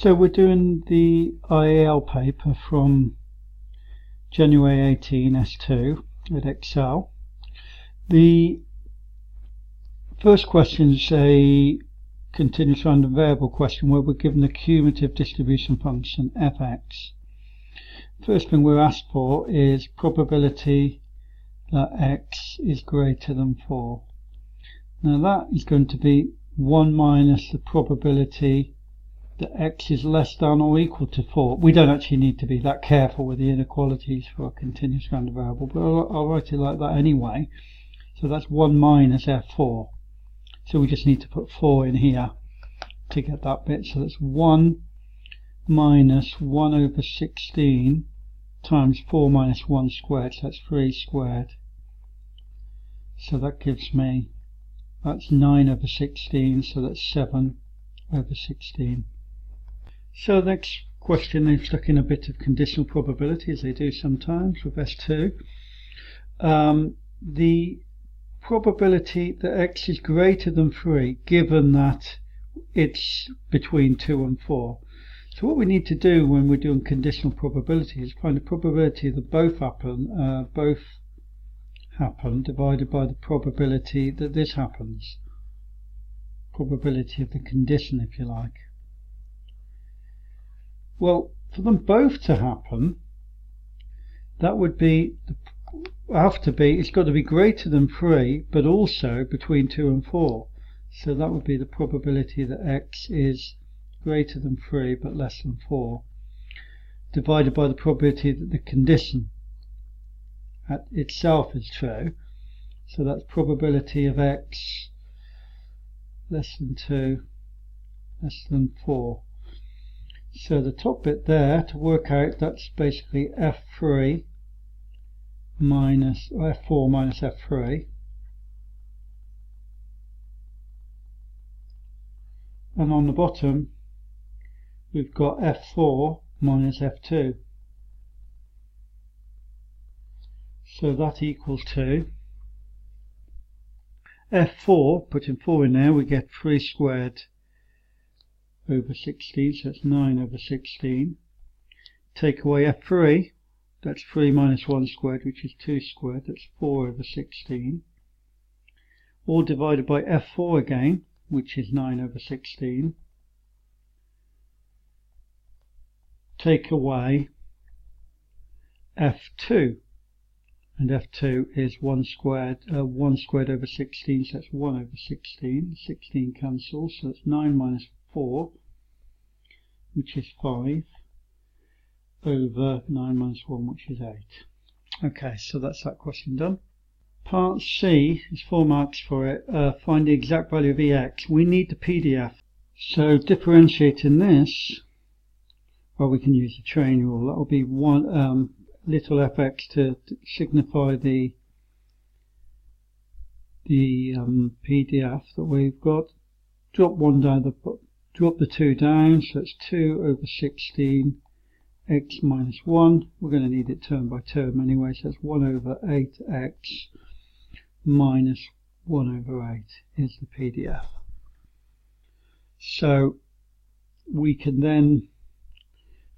So we're doing the IAL paper from January 18 S2 at Excel. The first question is a continuous random variable question where we're given a cumulative distribution function fx. First thing we're asked for is probability that x is greater than 4. Now that is going to be 1 minus the probability that x is less than or equal to 4. We don't actually need to be that careful with the inequalities for a continuous random variable, but I'll write it like that anyway. So that's 1 minus f4. So we just need to put 4 in here to get that bit. So that's 1 minus 1 over 16 times 4 minus 1 squared. So that's 3 squared. So that gives me, that's 9 over 16, so that's 7 over 16. So the next question, they've stuck in a bit of conditional probability, as they do sometimes with S2. The probability that x is greater than 3, given that it's between 2 and 4. So what we need to do when we're doing conditional probability is find the probability that both happen divided by the probability that this happens. Probability of the condition, if you like. Well, for them both to happen, that would be, it's got to be greater than 3, but also between 2 and 4. So that would be the probability that x is greater than 3 but less than 4, divided by the probability that the condition itself is true. So that's probability of x less than 2, less than 4. So the top bit there, to work out, that's basically f3 minus f4 minus f3. And on the bottom, we've got f4 minus f2. So that equals to f4, putting 4 in there, we get 3 squared over 16, so that's 9 over 16. Take away f3, that's 3 minus 1 squared, which is 2 squared, that's 4 over 16. All divided by f4 again, which is 9 over 16. Take away f2, and f2 is 1 squared over 16, so that's 1 over 16. 16 cancels, so that's 9 minus 4, which is 5, over 9 minus 1, which is 8. Okay, so that's that question done. Part C is 4 marks for it. Find the exact value of EX. We need the PDF. So differentiating this, well, we can use the train rule. That will be one little fx to signify the PDF that we've got. Drop one down, drop the 2 down, so it's 2 over 16 x minus 1. We're going to need it term by term anyway, so that's 1 over 8x minus 1 over 8 is the PDF. So we can then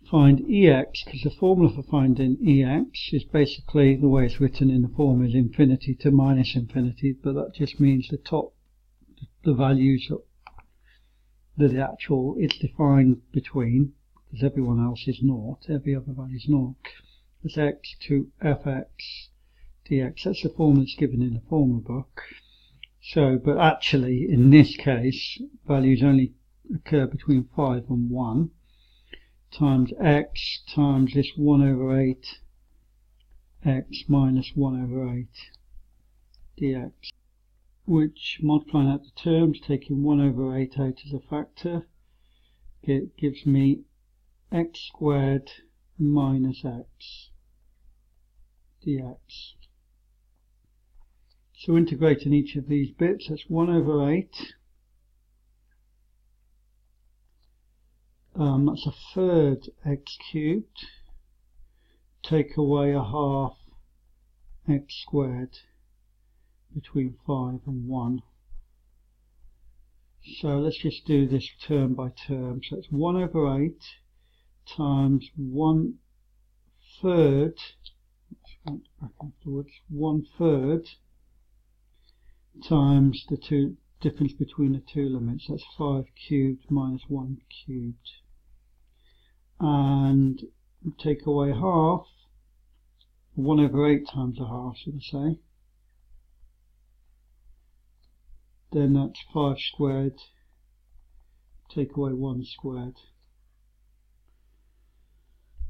find EX, because the formula for finding EX is basically, the way it's written in the form is infinity to minus infinity, but that just means the values that the actual it's defined between, because everyone else is naught, every other value is naught. It's x to fx dx. That's the formula that's given in the formula book. So, but actually in this case, values only occur between 5 and 1, times x times this 1 over 8 x minus 1 over 8 dx, which, multiplying out the terms, taking 1 over 8 out as a factor, it gives me x squared minus x dx. So integrating each of these bits, that's 1 over 8. That's a third x cubed. Take away a half x squared between 5 and 1. So let's just do this term by term. So it's 1 over 8 times 1/3, afterwards, 1/3 times the difference between the two limits. That's 5 cubed minus 1 cubed. And take away half, 1 over 8 times a half, should I say. Then that's 5 squared, take away 1 squared.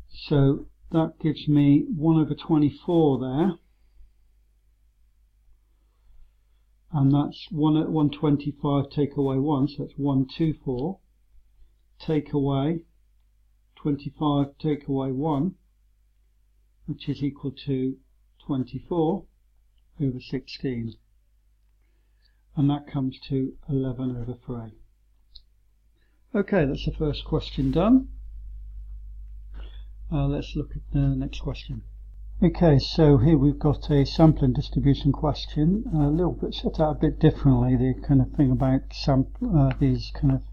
So that gives me 1 over 24 there. And that's 1 at 125, take away 1, so that's 124. Take away 25, take away 1, which is equal to 24 over 16. And that comes to 11 over 3. Okay, that's the first question done. Let's look at the next question. Okay, so here we've got a sampling distribution question, a little bit set out a bit differently. The kind of thing about these kind of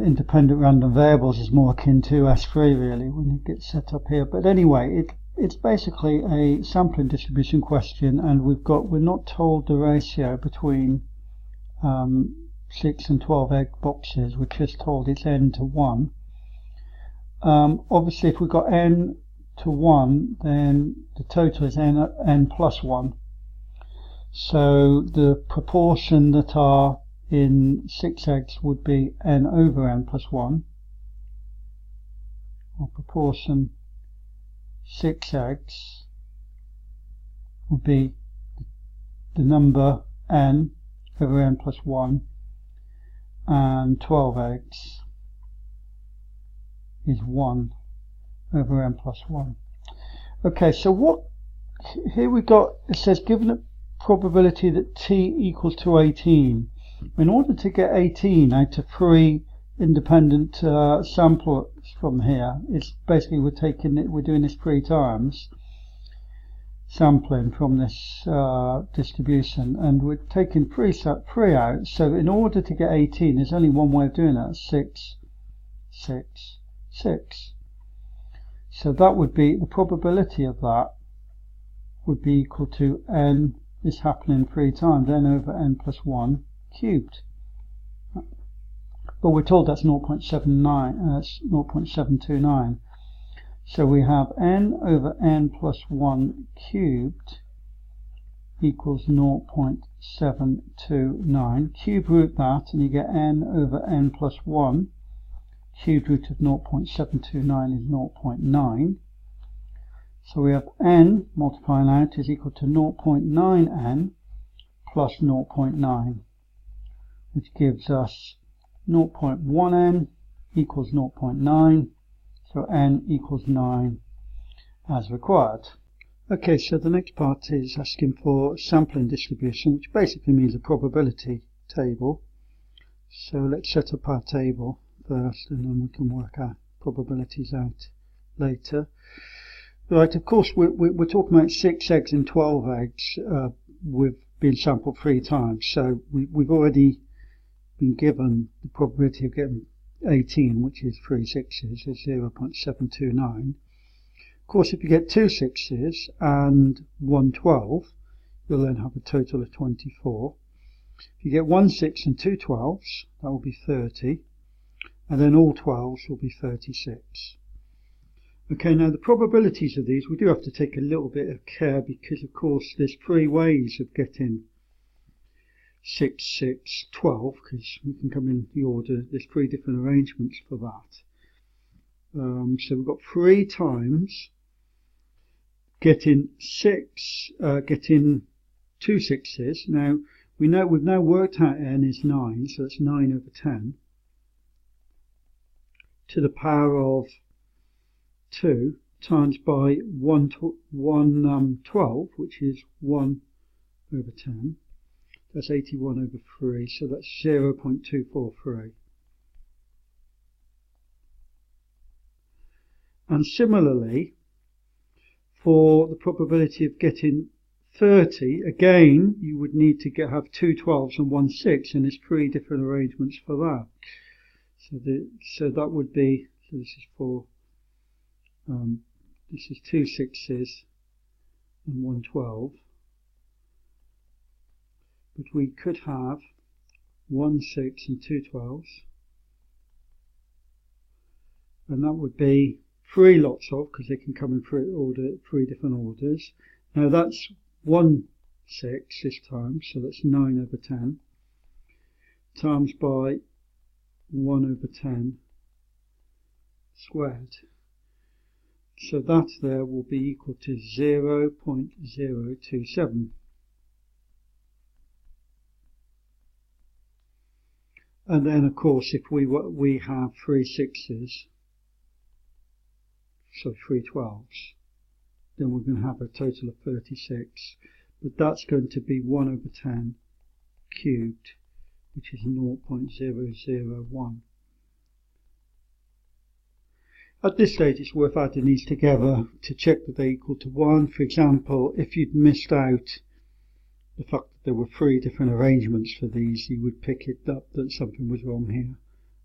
independent random variables is more akin to S3 really when it gets set up here. But anyway, it's basically a sampling distribution question, and we're not told the ratio between 6 and 12 egg boxes. We're just told it's n to 1. Obviously, if we've got n to 1, then the total is n plus 1. So the proportion that are in 6 eggs would be n over n plus 1, or proportion 6 eggs would be the number n over n plus 1, and 12 eggs is 1 over n plus 1. Okay, so here we got, it says given a probability that t equals to 18. In order to get 18 out of 3 independent samples from here, it's basically we're doing this 3 times sampling from this distribution, and we're taking 3 out. So in order to get 18, there's only one way of doing that: 6, 6, 6. So that would be, the probability of that would be equal to n, this happening 3 times, n over n plus 1 cubed. But we're told that's 0.729. So we have n over n plus 1 cubed equals 0.729. Cube root that and you get n over n plus 1. Cube root of 0.729 is 0.9. So we have n multiplying out is equal to 0.9n plus 0.9, which gives us 0.1n equals 0.9. So n equals 9 as required. Okay, so the next part is asking for sampling distribution, which basically means a probability table. So let's set up our table first, and then we can work our probabilities out later. Right, of course we're talking about 6 eggs and 12 eggs with being sampled 3 times. So we've already been given the probability of getting 18, which is 3 6s, is 0.729. Of course, if you get 2 6s and 1 12, you'll then have a total of 24. If you get 1 6 and 2 12s, that will be 30, and then all 12s will be 36. Okay, now the probabilities of these, we do have to take a little bit of care, because of course there's 3 ways of getting 6, 6, 12, because we can come in the order. There's 3 different arrangements for that. So we've got 3 times getting 2 6s. Now we've now worked out n is 9, so that's 9 over 10 to the power of 2 times by 12, which is 1 over 10. That's 81 over 3, so that's 0.243. And similarly, for the probability of getting 30, again, you would need to have two 12s and one 6, and there's 3 different arrangements for that. So that would be, so this is for, this is 2 6s and one 12. But we could have 1 6 and 2 12s. And that would be 3 lots of, because they can come in 3 different orders. Now that's 1 6 this time, so that's 9 over 10, times by 1 over 10 squared. So that there will be equal to 0.027. And then, of course, if we have 3 6s, so 3 12s, then we're going to have a total of 36. But that's going to be 1 over 10 cubed, which is 0.001. At this stage, it's worth adding these together to check that they equal to 1. For example, if you'd missed out the fact that there were 3 different arrangements for these, you would pick it up that something was wrong here.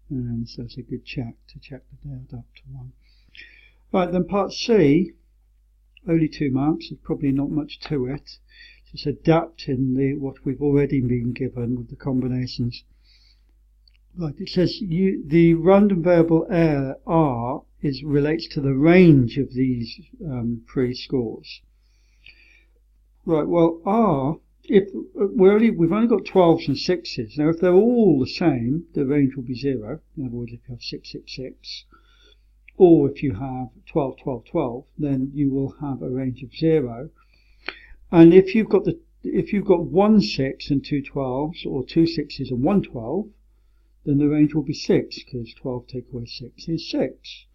And so it's a good check to check that they add up to 1. Right, then part C, only 2 marks, there's probably not much to it. Just adapting what we've already been given with the combinations. Right, it says the random variable R relates to the range of these 3 scores. Right, well R, if we've only got 12s and 6s. Now if they're all the same, the range will be 0. In other words, if you have 6 6 6, or if you have 12 12 12, then you will have a range of 0. And if you've got 1 6 and 2 12s, or 2 6s and 1 12, then the range will be 6, because 12 take away 6 is 6.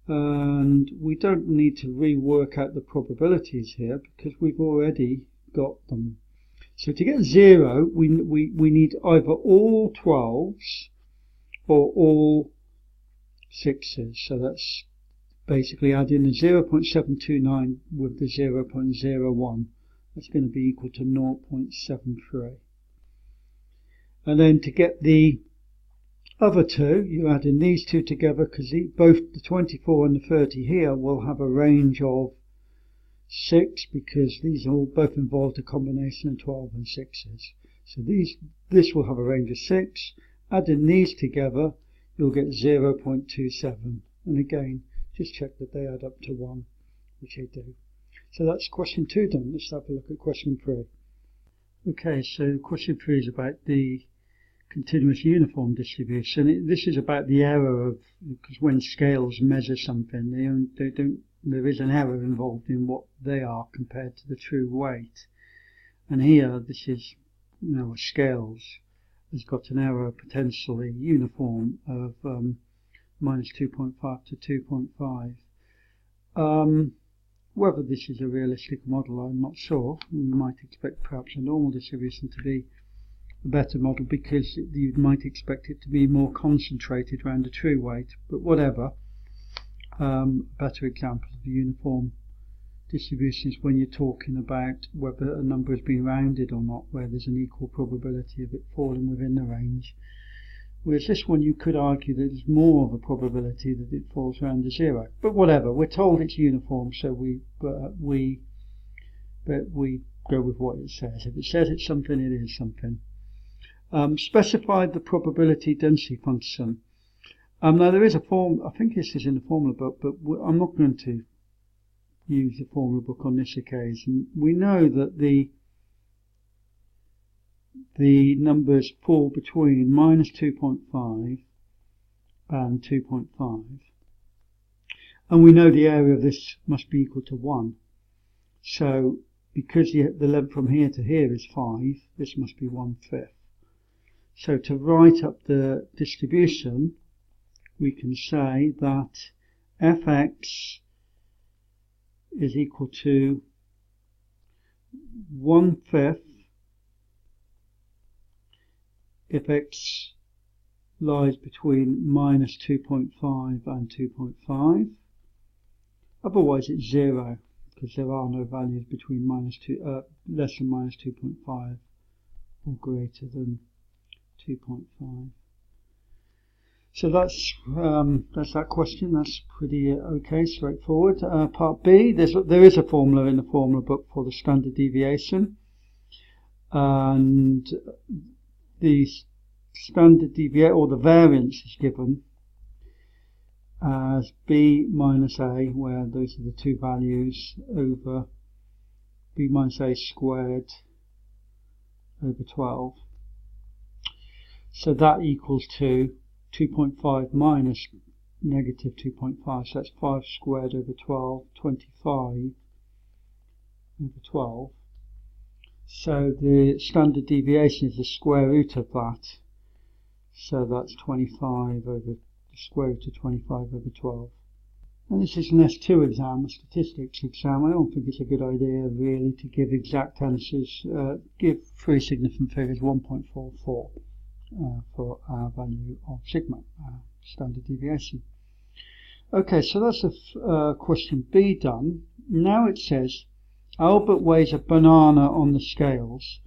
And we don't need to rework out the probabilities here, because we've already got them. So to get 0, we need either all 12s or all 6s. So that's basically adding the 0.729 with the 0.01. That's going to be equal to 0.73. And then to get the other 2, you add in these 2 together, because both the 24 and the 30 here will have a range of 6, because these all both involved a combination of 12 and 6s. So this will have a range of 6. Adding these together, you'll get 0.27. And again, just check that they add up to 1, which they do. So that's question 2 done. Let's have a look at question 3. Okay, so question 3 is about the continuous uniform distribution. This is about the error of, because when scales measure something, there is an error involved in what they are compared to the true weight. And here, this is, a scales has got an error potentially uniform of minus 2.5 to 2.5. Whether this is a realistic model, I'm not sure. We might expect perhaps a normal distribution to be a better model, because you might expect it to be more concentrated around the true weight, but whatever. Better example of the uniform distribution is when you're talking about whether a number has been rounded or not, where there's an equal probability of it falling within the range. Whereas this one, you could argue that there's more of a probability that it falls around the 0. But whatever, we're told it's uniform, so we go with what it says. If it says it's something, it is something. Specify the probability density function. Now there is a form, I think this is in the formula book, but I'm not going to use the formula book on this occasion. We know that the numbers fall between minus 2.5 and 2.5. And we know the area of this must be equal to 1. So because the length from here to here is 5, this must be 1/5. So to write up the distribution, we can say that fx is equal to 1/5 if x lies between minus 2.5 and 2.5. Otherwise it's 0. because there are no values between less than minus 2.5 or greater than 2.5. So that's that question. That's pretty okay, straightforward. Part B, there is a formula in the formula book for the standard deviation, and the standard deviation, or the variance, is given as b minus a, where those are the two values, over b minus a squared over 12. So that equals to 2.5 minus negative 2.5, so that's 5 squared over 12, 25 over 12. So the standard deviation is the square root of that, so that's 25 over the square root of 25 over 12. And this is an S2 exam, a statistics exam. I don't think it's a good idea really to give exact answers. Give three significant figures, 1.44 for our value of sigma, standard deviation. Okay, so that's question B done. Now it says Albert weighs a banana on the scales.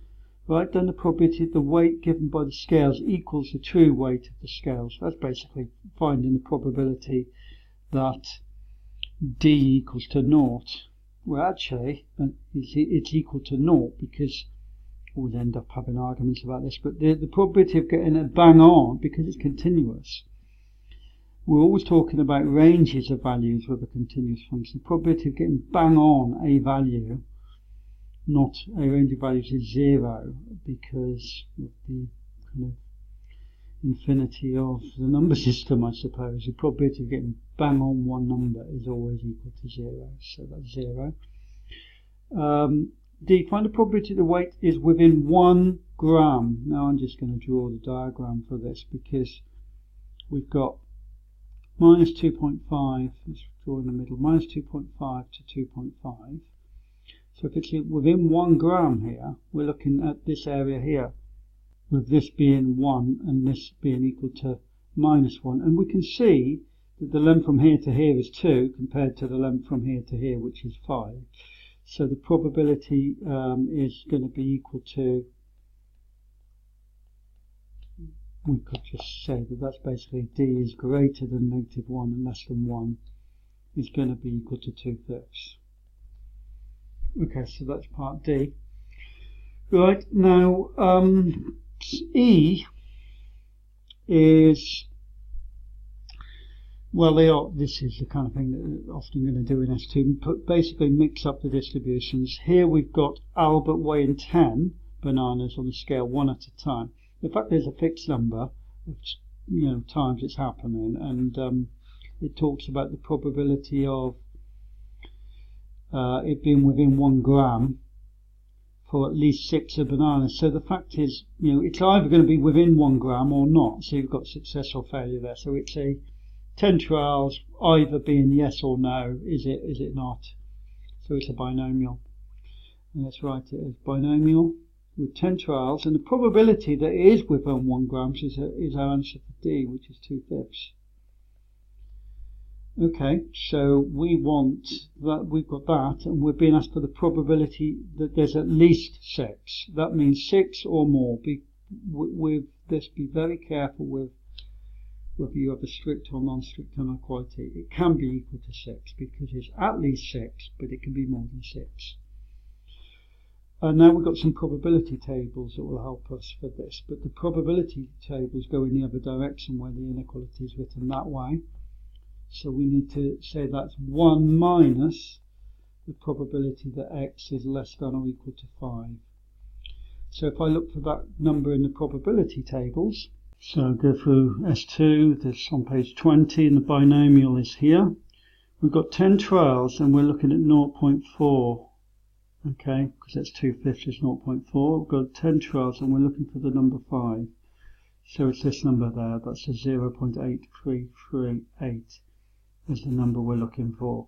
Write down the probability the weight given by the scales equals the true weight of the scales. That's basically finding the probability that D equals to 0. Well, actually, it's equal to 0 because we'll end up having arguments about this, but the probability of getting it bang on, because it's continuous, we're always talking about ranges of values with a continuous function. The probability of getting bang on a value, not a range of values, is 0, because of the kind of infinity of the number system, I suppose. The probability of getting bang on one number is always equal to 0, so that's 0. D, find the probability the weight is within 1 gram. Now I'm just going to draw the diagram for this, because we've got minus 2.5, let's draw in the middle, minus 2.5 to 2.5. So if it's within 1 gram here, we're looking at this area here, with this being 1 and this being equal to minus 1. And we can see that the length from here to here is 2 compared to the length from here to here, which is 5. So the probability is going to be equal to, we could just say that that's basically D is greater than negative 1 and less than 1 is going to be equal to 2/5. Okay, so that's part D. Right, now E is, well, this is the kind of thing that they're often going to do in S2, basically mix up the distributions. Here we've got Albert weighing 10 bananas on the scale 1 at a time. In fact, there's a fixed number of times it's happening, and it talks about the probability of it being within 1 gram for at least 6 of bananas. So the fact is, it's either going to be within 1 gram or not. So you've got success or failure there. So it's a 10 trials, either being yes or no. Is it not? So it's a binomial. And let's write it as binomial with 10 trials. And the probability that it is within 1 gram is our answer for D, which is 2/5. Okay, so we want that, we've got that, and we're being asked for the probability that there's at least 6. That means 6 or more. Be very careful with whether you have a strict or non-strict inequality. It can be equal to 6 because it's at least 6, but it can be more than 6. And now we've got some probability tables that will help us for this, but the probability tables go in the other direction where the inequality is written that way. So we need to say that's 1 minus the probability that x is less than or equal to 5. So if I look for that number in the probability tables, so go through S2, this on page 20, and the binomial is here. We've got 10 trials and we're looking at 0.4, okay, because that's 2/5 is 0.4. We've got 10 trials and we're looking for the number 5. So it's this number there, that's a 0.8338. is the number we're looking for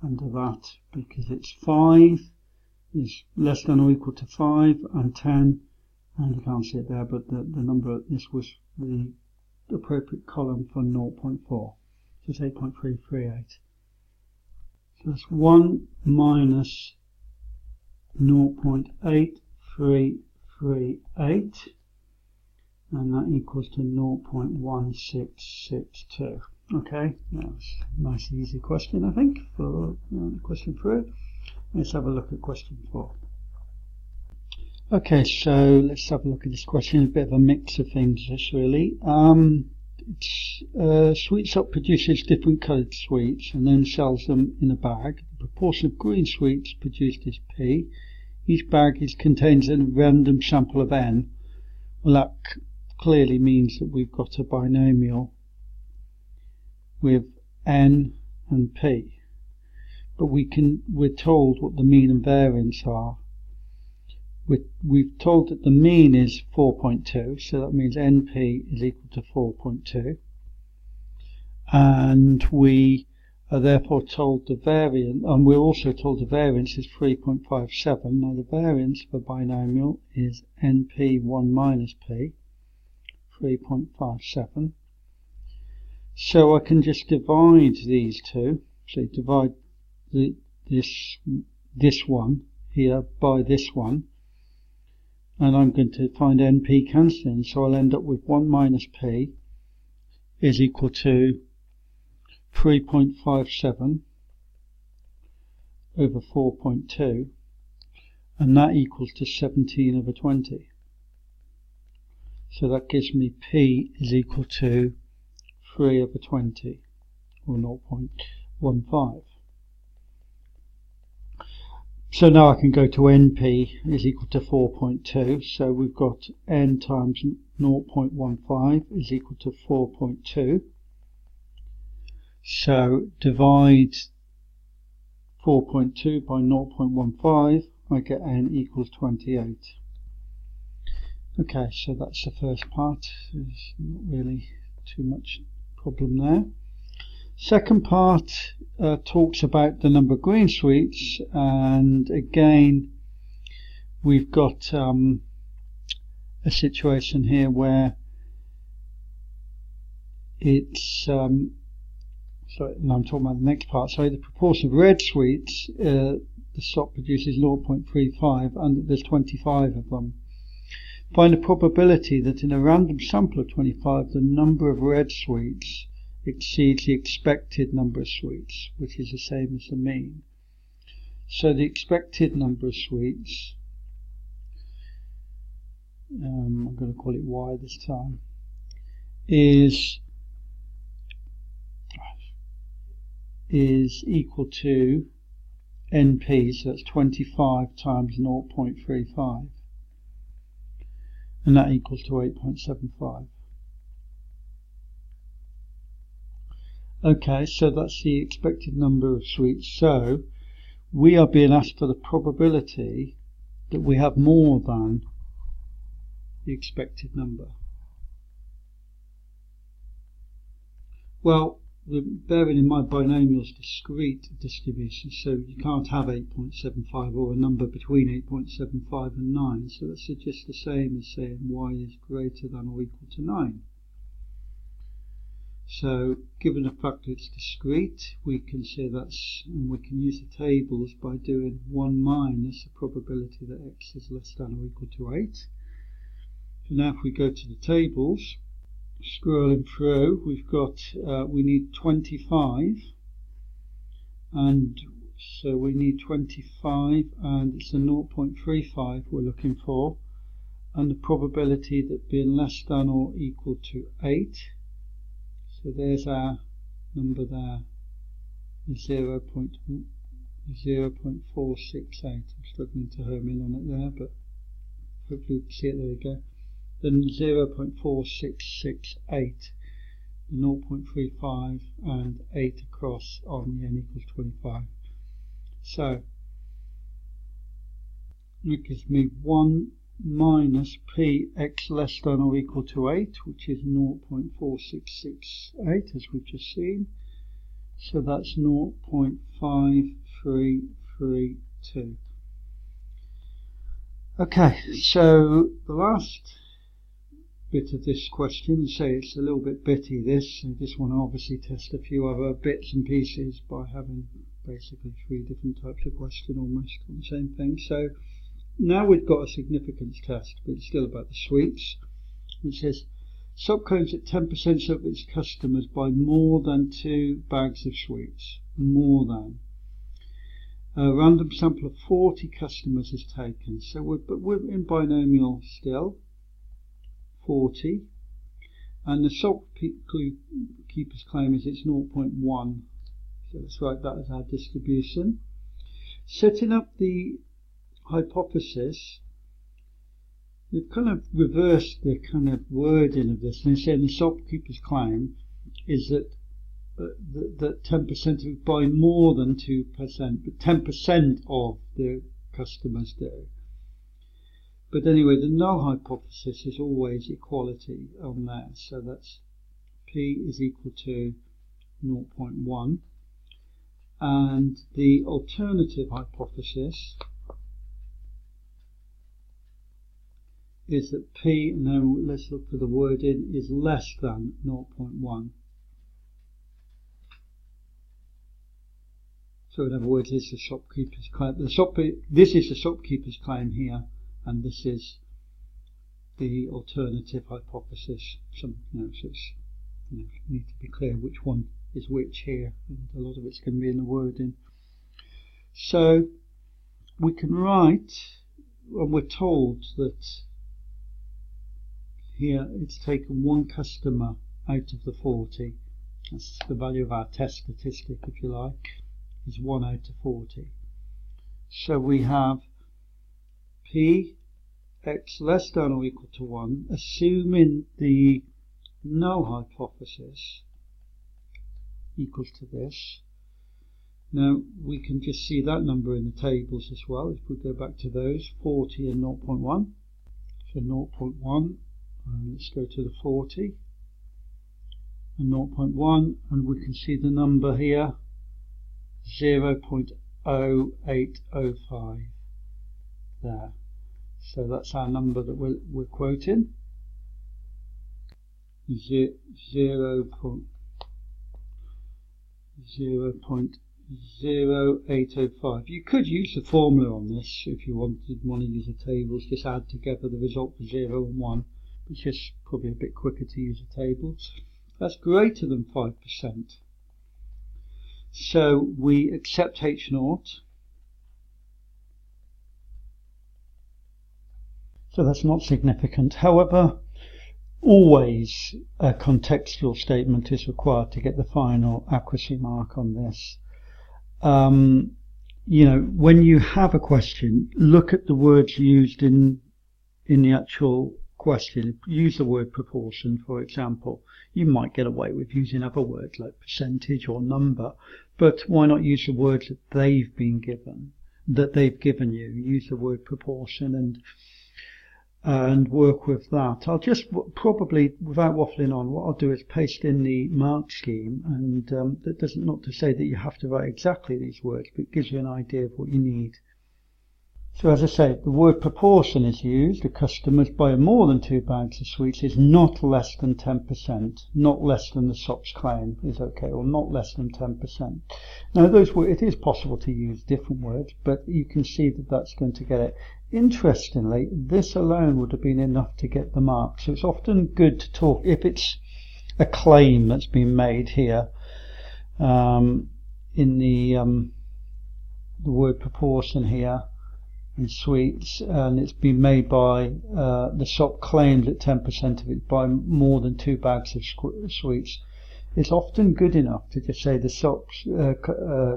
under that, because it's 5 is less than or equal to 5 and 10, and you can't see it there, but the number, this was the appropriate column for 0.4, so it's 8.338. that's 1 minus 0.8338, and that equals to 0.1662. Okay, that's a nice easy question, I think, for question 3. Let's have a look at question 4. Okay, so let's have a look at this question. A bit of a mix of things, this really. Sweet shop produces different coloured sweets and then sells them in a bag. The proportion of green sweets produced is P. Each bag contains a random sample of N. Well, that clearly means that we've got a binomial with N and P. But we're told what the mean and variance are. We've told that the mean is 4.2, so that means NP is equal to 4.2. And we are therefore told the variance, and we're also told the variance is 3.57. Now the variance for binomial is NP1 minus P, 3.57. So I can just divide these two. So divide this one here by this one. And I'm going to find NP cancelling, so I'll end up with 1 minus P is equal to 3.57 over 4.2, and that equals to 17 over 20. So that gives me P is equal to 3 over 20, or 0.15. So now I can go to NP is equal to 4.2, so we've got N times 0.15 is equal to 4.2. So divide 4.2 by 0.15, I get N equals 28. Okay, so that's the first part. There's not really too much problem there. Second part talks about the number of green sweets, and again we've got a situation here where it's sorry, no, I'm talking about the next part. So the proportion of red sweets, the shop produces 0.35 and there's 25 of them. Find the probability that in a random sample of 25 the number of red sweets exceeds the expected number of sweets, which is the same as the mean. So the expected number of sweets, I'm going to call it Y this time, is equal to NP, so that's 25 times 0.35, and that equals to 8.75. Okay, so that's the expected number of sweets. So we are being asked for the probability that we have more than the expected number. Well, bearing in mind binomials discrete distribution, so you can't have 8.75 or a number between 8.75 and 9, so that's just the same as saying y is greater than or equal to 9. So given the fact that it's discrete, we can say that's, and we can use the tables by doing 1 minus the probability that x is less than or equal to 8. So now if we go to the tables, scrolling through, we've got we need 25, and so we need 25, and it's a 0.35 we're looking for, and the probability that being less than or equal to 8. So there's our number there, 0.468. I'm struggling to home in on it there, but hopefully you can see it. There we go. Then 0.4668, 0.35 and 8 across on the n equals 25. So it gives me 1 minus p x less than or equal to 8, which is 0.4668 as we've just seen. So that's 0.5332. Okay, so the last bit of this question, say it's a little bit bitty this, I just want to obviously test a few other bits and pieces by having basically 3 different types of question almost on the same thing. So now we've got a significance test, but it's still about the sweets, which says SOP claims that 10% of its customers buy more than 2 bags of sweets. More than. A random sample of 40 customers is taken. So we're in binomial still. 40. And the SOP keeper's claim is it's 0.1. So let's write that as our distribution. Setting up the hypothesis, we've kind of reversed the kind of wording of this, and saying the shopkeeper's claim is that 10% of you buy more than 2%, but 10% of the customers do. But anyway, the null hypothesis is always equality on there, so that's P is equal to 0.1, and the alternative hypothesis is that P, now let's look for the wording, is less than 0.1. So in other words, this is the shopkeeper's claim. This is the shopkeeper's claim here, and this is the alternative hypothesis. You need to be clear which one is which here, and a lot of it's going to be in the wording. So we can write, and we're told that here it's taken 1 customer out of the 40. That's the value of our test statistic, if you like, is 1 out of 40. So we have P x less than or equal to 1, assuming the null hypothesis equals to this. Now we can just see that number in the tables as well. If we go back to those, 40 and 0.1. So 0.1, and let's go to the 40 and 0.1, and we can see the number here, 0.0805 there. So that's our number that we're quoting. 0.0805. You could use the formula on this if you want to use the tables, just add together the result for 0 and 1, but it's just probably a bit quicker to use the tables. That's greater than 5%. So we accept H0. So that's not significant. However, always a contextual statement is required to get the final accuracy mark on this. When you have a question, look at the words used in the actual question. Use the word proportion, for example. You might get away with using other words like percentage or number, but why not use the words that they've been given, that they've given you? Use the word proportion and work with that. I'll just probably, without waffling on, what I'll do is paste in the mark scheme, and that doesn't, not to say that you have to write exactly these words, but it gives you an idea of what you need. So as I say, the word proportion is used. The customers buy more than 2 bags of sweets is not less than 10%, not less than the SOP's claim is okay, or not less than 10%. Now those words, it is possible to use different words, but you can see that that's going to get it. Interestingly, this alone would have been enough to get the mark. So it's often good to talk, if it's a claim that's been made here, in the word proportion here, in sweets, and it's been made by the SOP claims that 10% of it by more than 2 bags of sweets. It's often good enough to just say the SOP's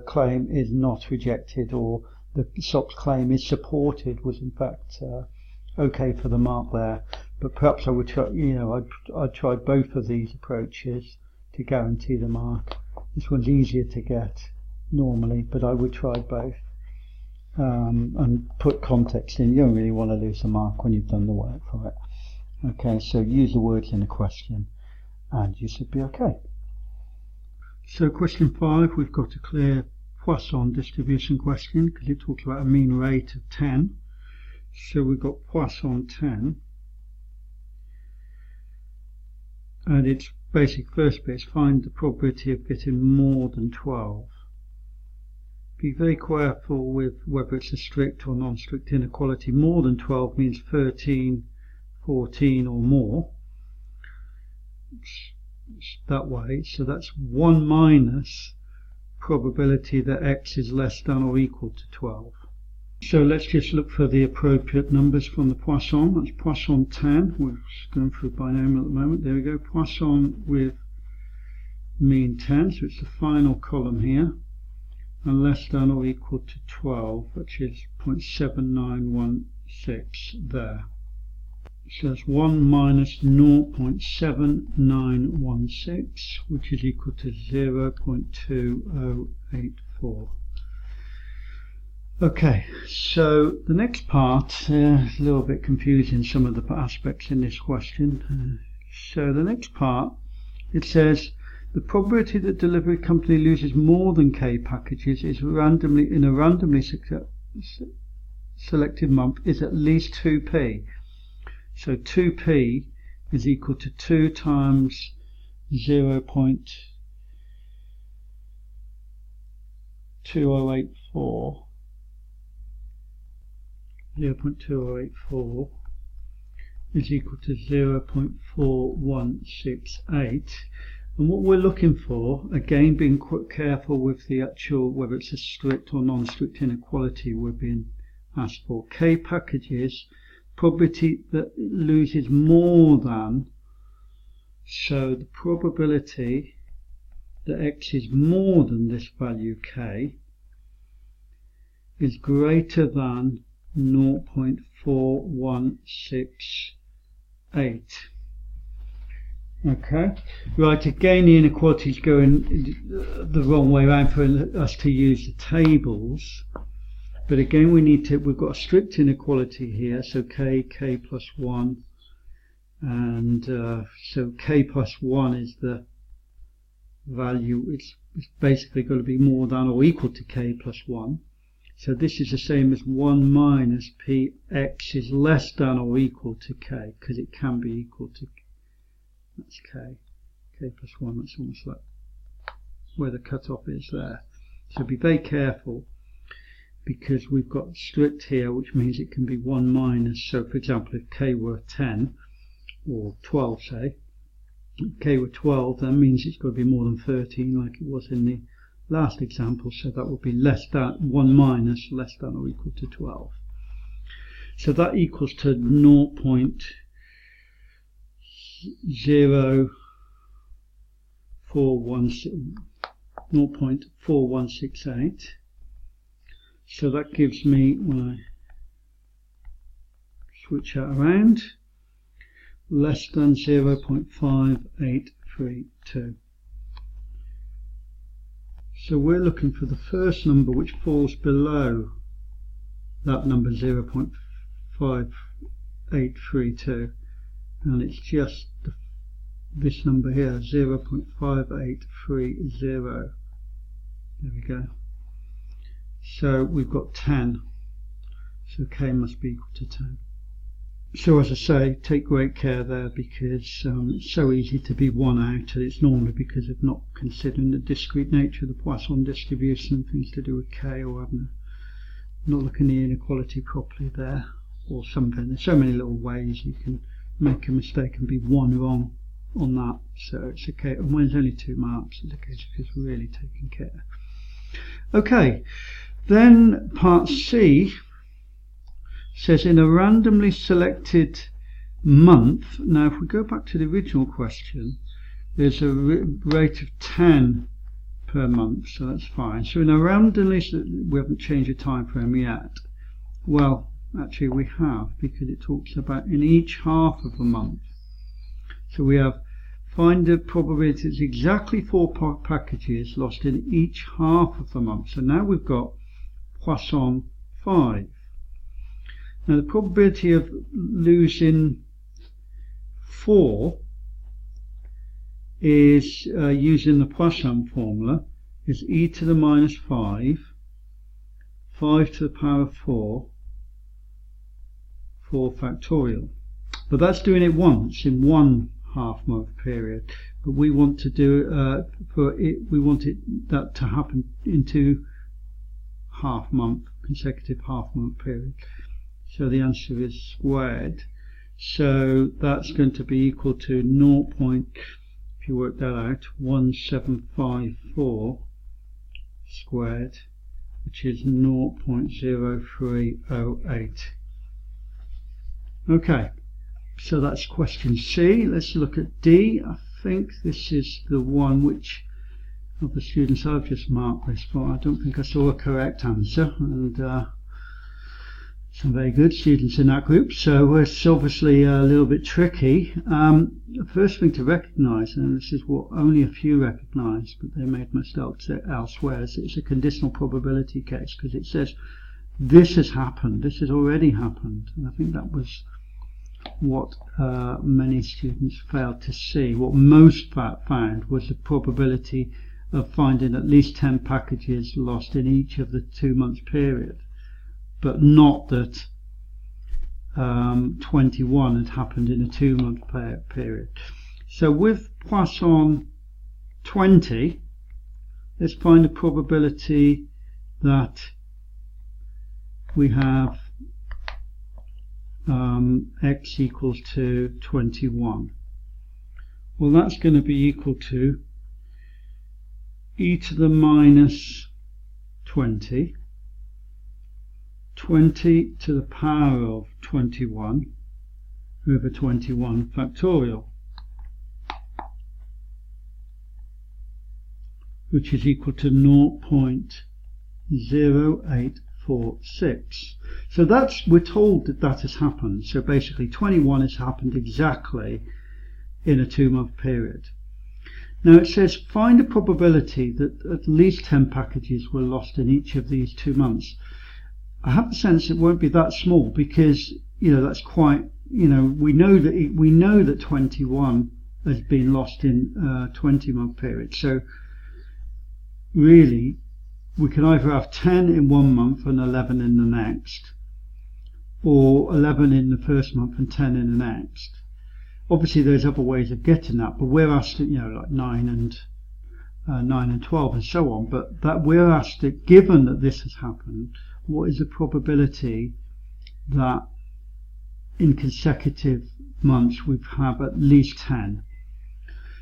claim is not rejected, or the SOP's claim is supported, was in fact okay for the mark there. But perhaps I would try, I'd try both of these approaches to guarantee the mark. This one's easier to get normally, but I would try both. And put context in. You don't really want to lose the mark when you've done the work for it. Okay, so use the words in the question and you should be okay. So question 5, we've got a clear Poisson distribution question because it talks about a mean rate of 10. So we've got Poisson 10, and its basic first bit is find the probability of getting more than 12. be very careful with whether it's a strict or non-strict inequality. More than 12 means 13, 14 or more. It's that way, so that's 1 minus probability that x is less than or equal to 12. So let's just look for the appropriate numbers from the Poisson. That's Poisson 10. We're just going through binomial at the moment. There we go. Poisson with mean 10, so it's the final column here, and less than or equal to 12, which is 0.7916 there. So that's 1 minus 0.7916, which is equal to 0.2084. Okay, so the next part is a little bit confusing, some of the aspects in this question. So the next part, it says the probability that delivery company loses more than K packages is randomly in a randomly selected month is at least 2p. So 2p is equal to 2 times 0.2084. 0.2084 is equal to 0.4168. And what we're looking for, again being quite careful with the actual, whether it's a strict or non-strict inequality we're being asked for. K packages, probability that it loses more than, so the probability that x is more than this value k is greater than 0.4168. Okay, right, again the inequality is going the wrong way around for us to use the tables, but again we've got a strict inequality here, so k plus 1, and so k plus 1 is the value, it's basically going to be more than or equal to k plus 1. So this is the same as 1 minus p, x is less than or equal to k, because it can be equal to, that's k plus 1, that's almost like where the cutoff is there. So be very careful, because we've got strict here, which means it can be 1 minus, so for example if k were 10, or 12 say, if k were 12, that means it's got to be more than 13 like it was in the last example, so that would be less than 1 minus less than or equal to 12. So that equals to 0.4168. So that gives me, when I switch that around, less than 0.5832. So we're looking for the first number which falls below that number 0.5832, and it's just this number here, 0.5830. There we go. So we've got 10, so k must be equal to 10. So as I say, take great care there, because it's so easy to be one out, and it's normally because of not considering the discrete nature of the Poisson distribution, things to do with k, or not looking at the inequality properly there, or something. There's so many little ways you can make a mistake and be one wrong on that. So it's okay, and when there's only 2 marks, it's a case of just really taking care. Okay, then part C says in a randomly selected month. Now if we go back to the original question, there's a rate of 10 per month, so that's fine. So in a randomly, we haven't changed the time frame yet. Well, actually we have, because it talks about in each half of a month. So we have find the probability it's exactly 4 packages lost in each half of the month. So now we've got Poisson 5. Now the probability of losing 4 is, using the Poisson formula, is e to the minus 5, 5 to the power of 4, 4 factorial. But that's doing it once in one half-month period. But we want to do we want that to happen into consecutive half-month period. So the answer is squared. So that's going to be equal to 0. If you work that out, 1754 squared, which is 0.0308. Okay, so that's question C. Let's look at D. I think this is the one which of the students I've just marked this for. I don't think I saw a correct answer, and some very good students in that group, so it's obviously a little bit tricky. The first thing to recognise, and this is what only a few recognise, but they made mistakes elsewhere, is it's a conditional probability case, because it says this has happened, this has already happened, and I think that was what many students failed to see. What most found was the probability of finding at least 10 packages lost in each of the 2 months period, but not that 21 had happened in a 2 month period. So with Poisson 20, let's find the probability that we have x equals to 21. Well, that's going to be equal to e to the minus 20 to the power of 21 over 21 factorial, which is equal to 0.0846. So we're told that has happened. So basically 21 has happened exactly in a 2 month period. Now it says find a probability that at least 10 packages were lost in each of these 2 months. I have the sense it won't be that small, because that's quite, we know that 21 has been lost in a 20 month period. So really we can either have 10 in 1 month and 11 in the next, or 11 in the first month and 10 in the next. Obviously there's other ways of getting that, but we're asked, like 9 and 12 and so on, but that we're asked that given that this has happened, what is the probability that in consecutive months we have at least 10?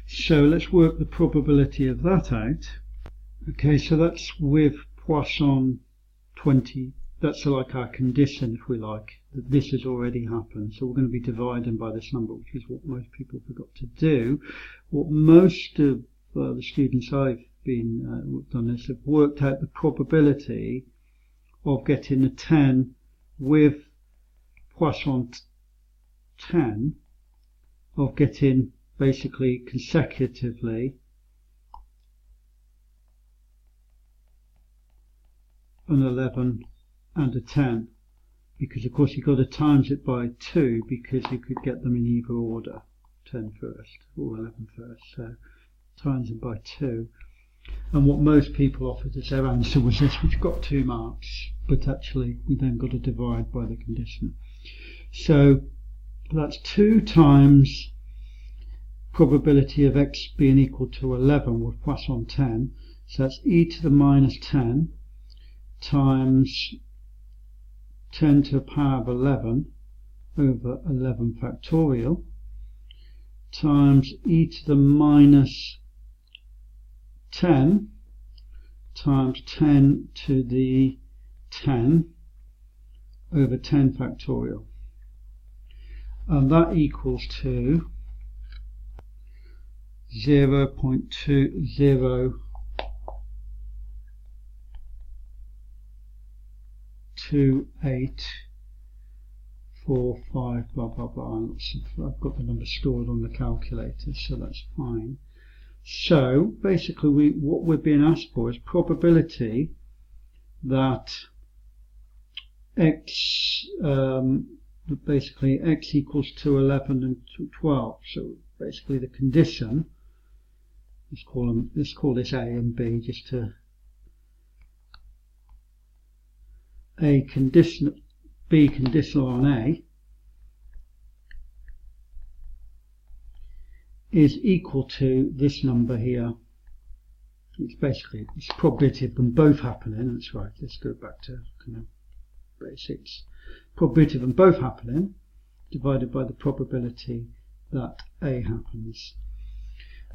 So let's work the probability of that out. Okay, so that's with Poisson 20. That's like our condition, if we like, that this has already happened. So we're going to be dividing by this number, which is what most people forgot to do. What most of the students I've done this have worked out the probability of getting a 10 with Poisson 10, of getting basically consecutively an 11 and a 10, because of course you've got to times it by 2, because you could get them in either order, 10 first or 11 first, so times it by 2. And what most people offered as their answer was this, which got 2 marks, but actually we then got to divide by the condition. So that's 2 times probability of x being equal to 11 with Poisson 10, so that's e to the minus 10 times 10 to the power of 11 over 11 factorial times e to the minus 10 times 10 to the 10 over 10 factorial, and that equals to 0.202845 blah blah blah. I've got the number stored on the calculator, so that's fine. So basically what we're being asked for is probability that x basically x equals to 11 and to 12. So basically the condition, let's call this A and B, just to A conditional, B conditional on A, is equal to this number here, it's probability of them both happening. That's right. Let's go back to kind of basics. Probability of them both happening divided by the probability that A happens.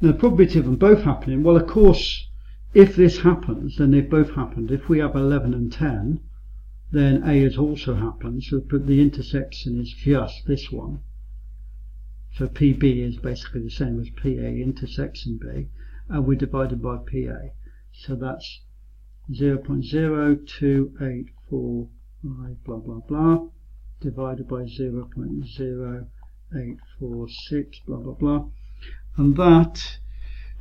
Now, the probability of them both happening, well, of course, if this happens, then they've both happened. If we have 11 and 10, then A has also happened. So the intersection is just this one. So PB is basically the same as PA intersection B, and we're divided by PA. So that's 0.0284 blah blah blah divided by 0.0846 blah blah blah, and that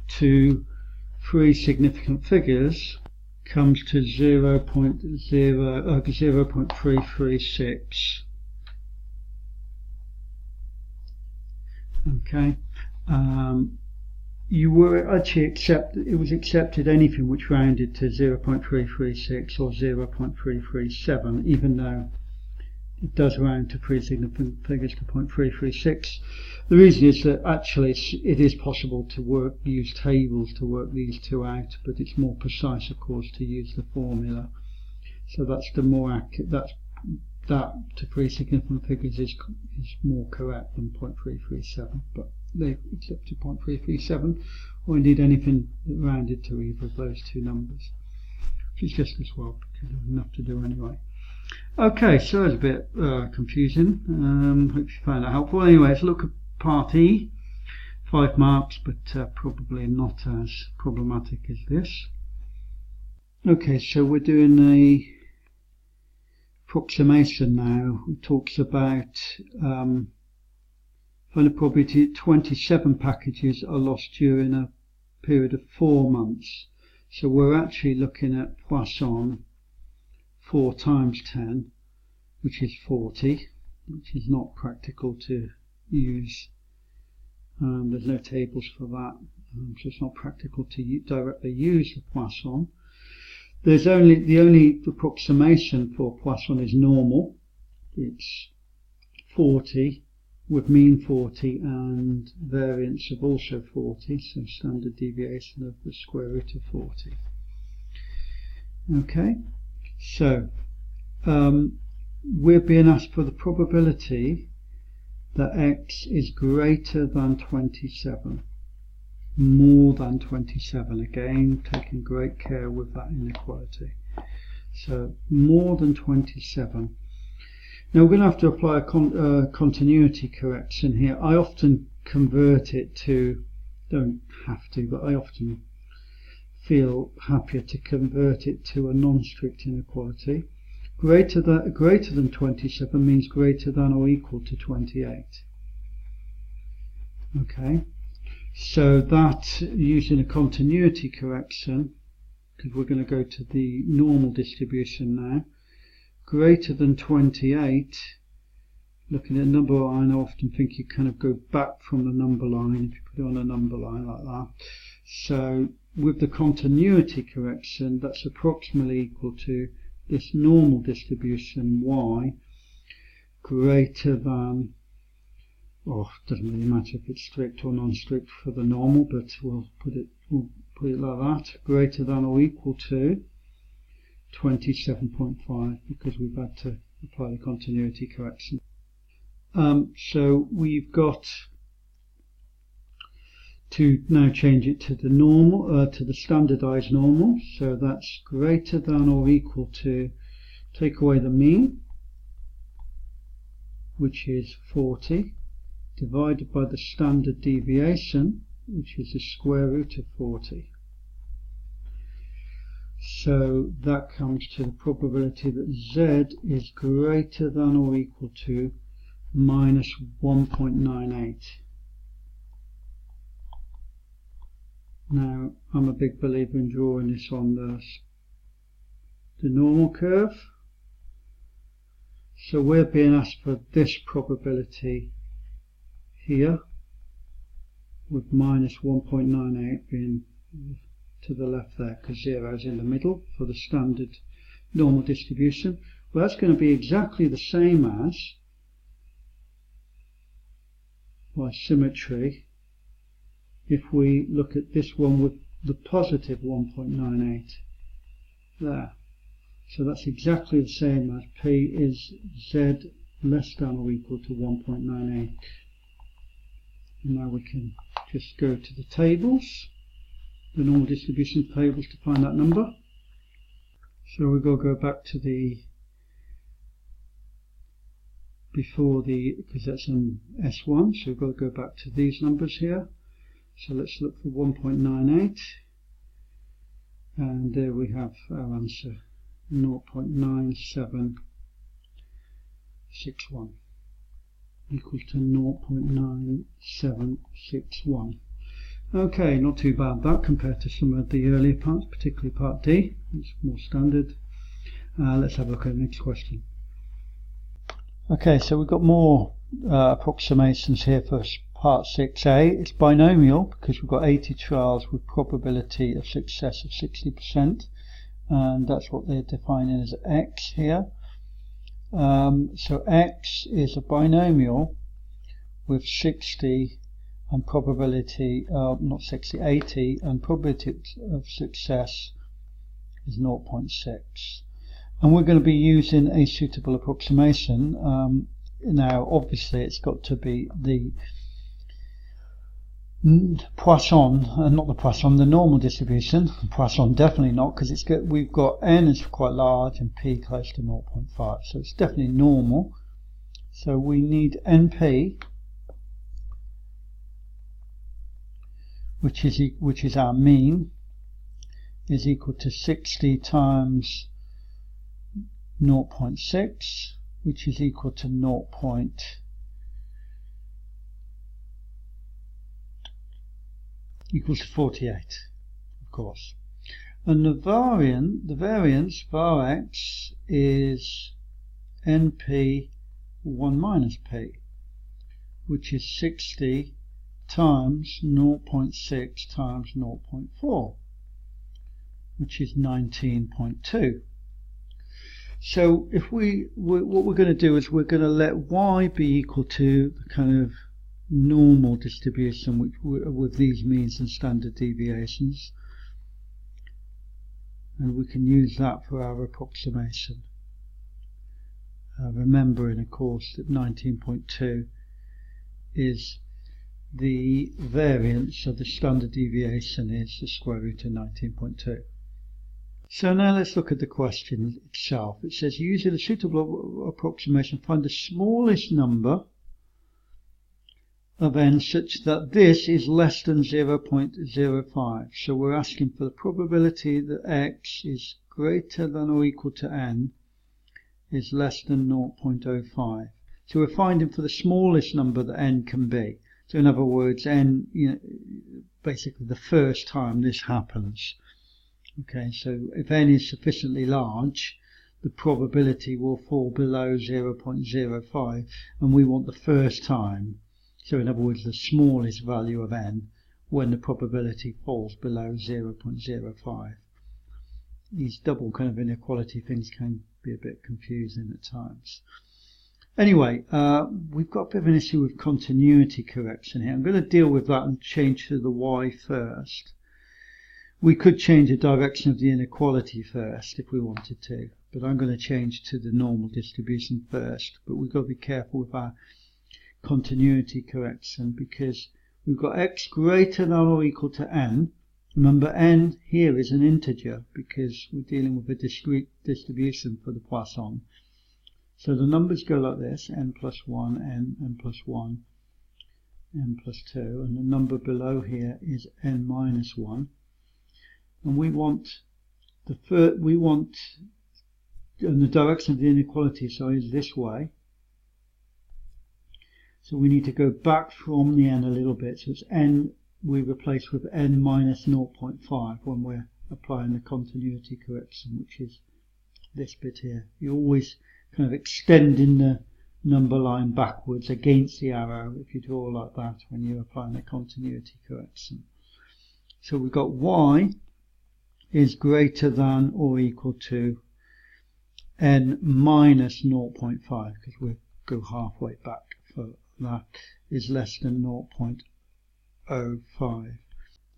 to three significant figures comes to 0.336. Okay, you were actually it was accepted anything which rounded to 0.336 or 0.337, even though it does round to three significant figures to 0.336. The reason is that actually it is possible to use tables to work these two out, but it's more precise, of course, to use the formula. So that's the more accurate. That to three significant figures is more correct than 0.337, but they accepted 0.337, or indeed anything that rounded to either of those two numbers, which is just as well, because there's enough to do anyway. Okay, so it's a bit confusing. Hope you found that helpful. Anyway, let's look at part E. 5 marks, but probably not as problematic as this. Okay, so we're doing a approximation now. It talks about find a probability 27 packages are lost during a period of 4 months. So we're actually looking at Poisson 4 times 10, which is 40, which is not practical to use. There's no tables for that, so it's not practical to directly use the Poisson. The only approximation for Poisson is normal. It's 40 with mean 40 and variance of also 40, so standard deviation of the square root of 40. Okay, so we're being asked for the probability that x is greater than 27. More than 27, again taking great care with that inequality. So more than 27. Now we're going to have to apply a continuity correction here. I often convert it to, don't have to, but I often feel happier to convert it to a non-strict inequality. Greater than 27 means greater than or equal to 28. Okay. So that, using a continuity correction, because we're going to go to the normal distribution now, greater than 28, looking at a number line, I often think you kind of go back from the number line, if you put it on a number line like that. So with the continuity correction, that's approximately equal to this normal distribution y greater than, it doesn't really matter if it's strict or non-strict for the normal, but we'll put it like that, greater than or equal to 27.5, because we've had to apply the continuity correction. So we've got to now change it to the normal, to the standardized normal. So that's greater than or equal to, take away the mean, which is 40, divided by the standard deviation, which is the square root of 40. So that comes to the probability that z is greater than or equal to minus 1.98. Now, I'm a big believer in drawing this on the normal curve. So we're being asked for this probability here, with minus 1.98 being to the left there, because 0 is in the middle for the standard normal distribution. Well, that's going to be exactly the same as, by symmetry, if we look at this one with the positive 1.98 there. So that's exactly the same as P is Z less than or equal to 1.98. And now we can just go to the tables, the normal distribution tables, to find that number. So we've got to go back to the before the, because that's an S1, so we've got to go back to these numbers here. So let's look for 1.98, and there we have our answer, 0.9761, equal to 0.9761. Okay, not too bad that compared to some of the earlier parts, particularly part D. It's more standard. Let's have a look at the next question. Okay, so we've got more approximations here for part 6a. It's binomial because we've got 80 trials with probability of success of 60%, and that's what they're defining as x here. So x is a binomial with 60 and probability, not 60, 80, and probability of success is 0.6. And we're going to be using a suitable approximation. Now, obviously, it's got to be the Poisson, not the Poisson, the normal distribution. Poisson definitely not, because it's got, we've got n is quite large and p close to 0.5, so it's definitely normal. So we need np, which is our mean, is equal to 60 times 0.6, which is equal to 48, of course. And the variance var x is np 1 minus p, which is 60 times 0.6 times 0.4, which is 19.2. So if what we're going to do is we're going to let y be equal to the kind of normal distribution which with these means and standard deviations, and we can use that for our approximation. Remembering, of course, that 19.2 is the variance of the standard deviation is the square root of 19.2. So now let's look at the question itself. It says, using a suitable approximation, find the smallest number of n such that this is less than 0.05. So we're asking for the probability that x is greater than or equal to n is less than 0.05. So we're finding for the smallest number that n can be. So in other words, n, basically the first time this happens. Okay, so if n is sufficiently large, the probability will fall below 0.05, and we want the first time. So in other words, the smallest value of n when the probability falls below 0.05. These double kind of inequality things can be a bit confusing at times. Anyway, we've got a bit of an issue with continuity correction here. I'm going to deal with that and change to the y first. We could change the direction of the inequality first if we wanted to, but I'm going to change to the normal distribution first. But we've got to be careful with our continuity correction because we've got x greater than or equal to n. Remember, n here is an integer because we're dealing with a discrete distribution for the Poisson. So the numbers go like this: n plus 1, n plus 1, n plus 2, and the number below here is n minus 1. And we want and the direction of the inequality is this way. So we need to go back from the n a little bit. So it's n we replace with n minus 0.5 when we're applying the continuity correction, which is this bit here. You're always kind of extending the number line backwards against the arrow if you draw like that when you're applying the continuity correction. So we've got y is greater than or equal to n minus 0.5, because we'll go halfway back for that, is less than 0.05.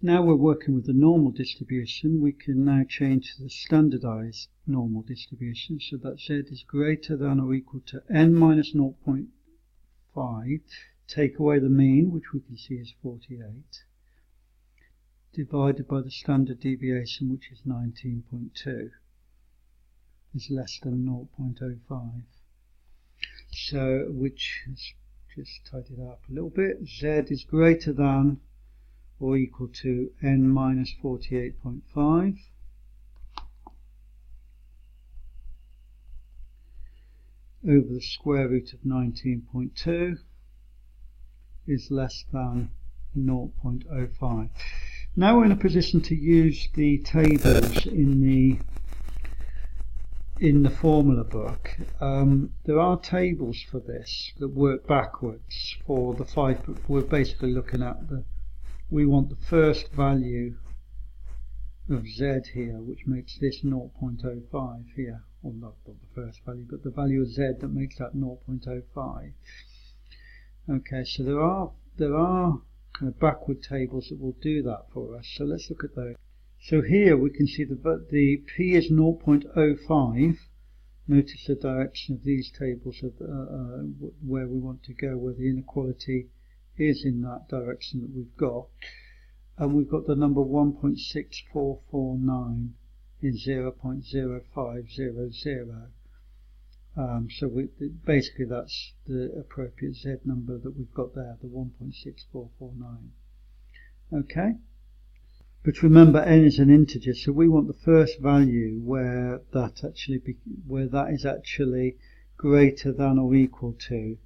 Now we're working with the normal distribution, we can now change to the standardized normal distribution, so that z is greater than or equal to n minus 0.5, take away the mean, which we can see is 48, divided by the standard deviation, which is 19.2, is less than 0.05. So, which is, just tidy it up a little bit, z is greater than or equal to n minus 48.5 over the square root of 19.2 is less than 0.05. Now we're in a position to use the tables in the formula book. There are tables for this that work backwards for the 5, but we're basically looking at we want the first value of z here, which makes this 0.05 here, or not the first value, but the value of z that makes that 0.05. Okay, so there are kind of backward tables that will do that for us. So let's look at those. So here we can see the p is 0.05. Notice the direction of these tables of where we want to go, where the inequality is in that direction that we've got, and we've got the number 1.6449 is 0.0500. So basically that's the appropriate z number that we've got there, the 1.6449. Okay, but remember n is an integer, so we want the first value where that is actually greater than or equal to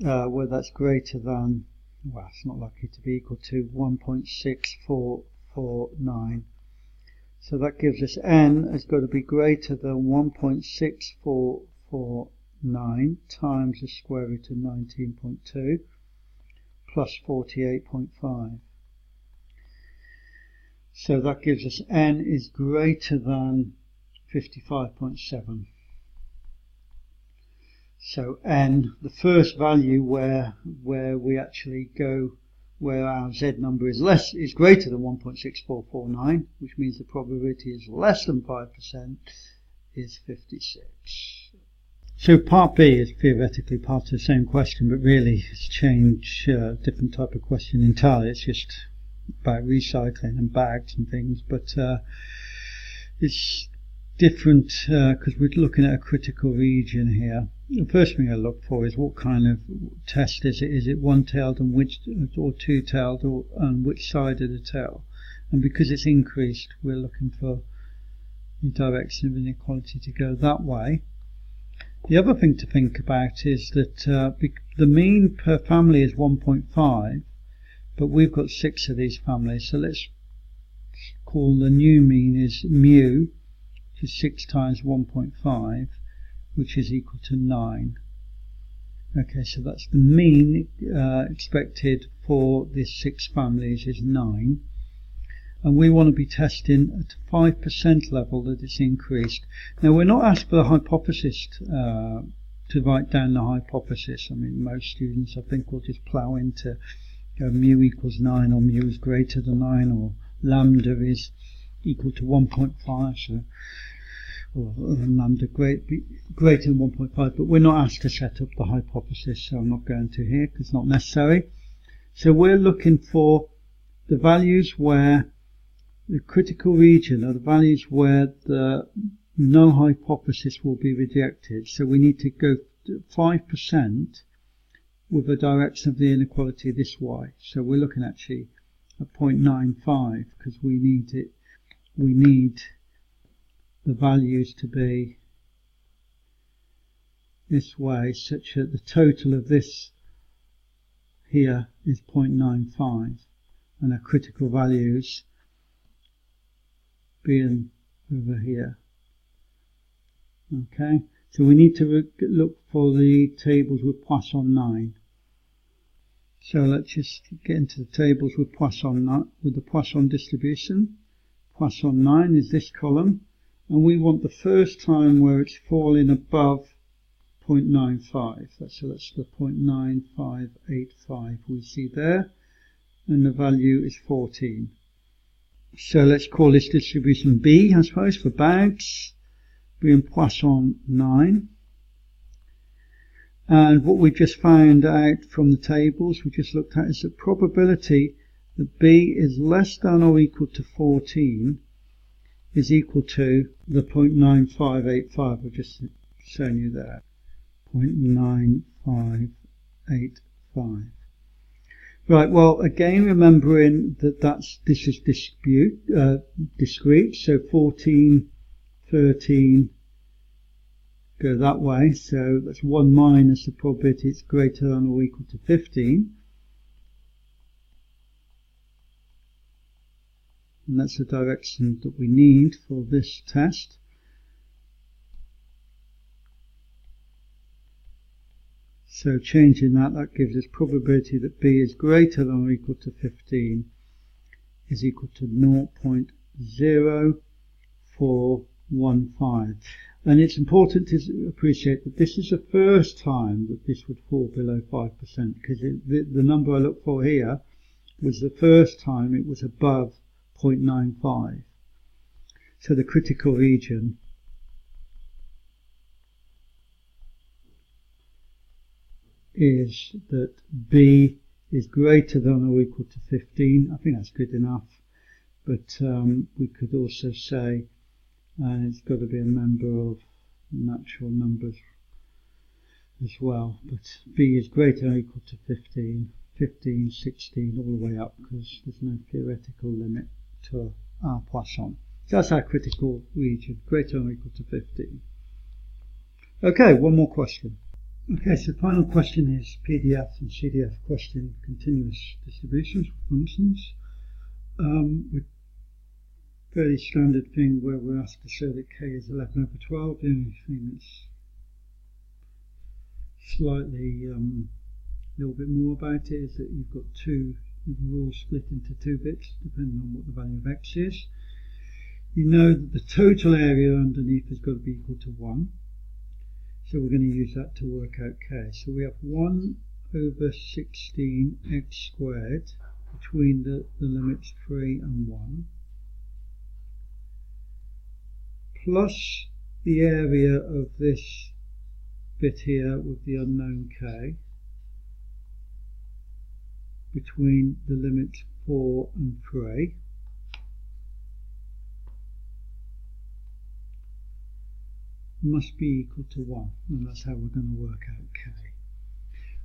where that's greater than, well, it's not likely to be equal to 1.6449. So that gives us n has got to be greater than 1.6449 times the square root of 19.2 plus 48.5. So that gives us n is greater than 55.7. So n, the first value where we actually go, where our z number is greater than 1.6449, which means the probability is less than 5%, is 56. So part B is theoretically part of the same question, but really it's changed, different type of question entirely. It's just about recycling and bags and things, but it's different because we're looking at a critical region here. The first thing I look for is what kind of test is it? Is it one-tailed and or two-tailed, or on which side of the tail? And because it's increased, we're looking for the direction of inequality to go that way. The other thing to think about is that the mean per family is 1.5, but we've got 6 of these families, so let's call the new mean is mu, which is 6 times 1.5, which is equal to 9. Okay, so that's the mean expected for these 6 families is 9. And we want to be testing at 5% level that it's increased. Now we're not asked for the hypothesis to write down the hypothesis. I mean, most students I think will just plough into mu equals 9, or mu is greater than 9, or lambda is equal to 1.5, so or lambda greater than 1.5, but we're not asked to set up the hypothesis, so I'm not going to here because it's not necessary. So we're looking for the values where the critical region are the values where the no hypothesis will be rejected. So we need to go 5% with the direction of the inequality this way. So we're looking actually at 0.95 because we need the values to be this way, such that the total of this here is 0.95 and our critical values being over here. Okay, so we need to look for the tables with Poisson 9. So let's just get into the tables with the Poisson distribution. Poisson 9 is this column, and we want the first time where it's falling above 0.95. So that's the 0.9585 we see there, and the value is 14. So let's call this distribution B, I suppose, for bags. We're in Poisson 9. And what we just found out from the tables we just looked at is the probability that B is less than or equal to 14 is equal to the 0.9585 I've just shown you there. 0.9585. Right, well, again, remembering that this is discrete, so 14, 13 go that way, so that's 1 minus the probability it's greater than or equal to 15. And that's the direction that we need for this test. So changing that gives us probability that B is greater than or equal to 15 is equal to 0.0415. And it's important to appreciate that this is the first time that this would fall below 5%, because the number I look for here was the first time it was above 0.95. So the critical region is that B is greater than or equal to 15. I think that's good enough, but we could also say it's got to be a member of natural numbers as well, but B is greater than or equal to 15, 15, 16, all the way up, because there's no theoretical limit to our Poisson. So that's our critical region, greater than or equal to 15. Okay, one more question. Okay, so the final question is PDF and CDF question, continuous distributions for functions. With fairly standard thing where we're asked to show that K is 11 over 12. The only thing that's slightly a little bit more about it is that you've got the rule split into 2 bits depending on what the value of X is. You know that the total area underneath has got to be equal to 1. So we're going to use that to work out K. So we have 1 over 16 X squared between the limits 3 and 1, plus the area of this bit here with the unknown K between the limits 4 and 3. Must be equal to 1, and that's how we're going to work out K.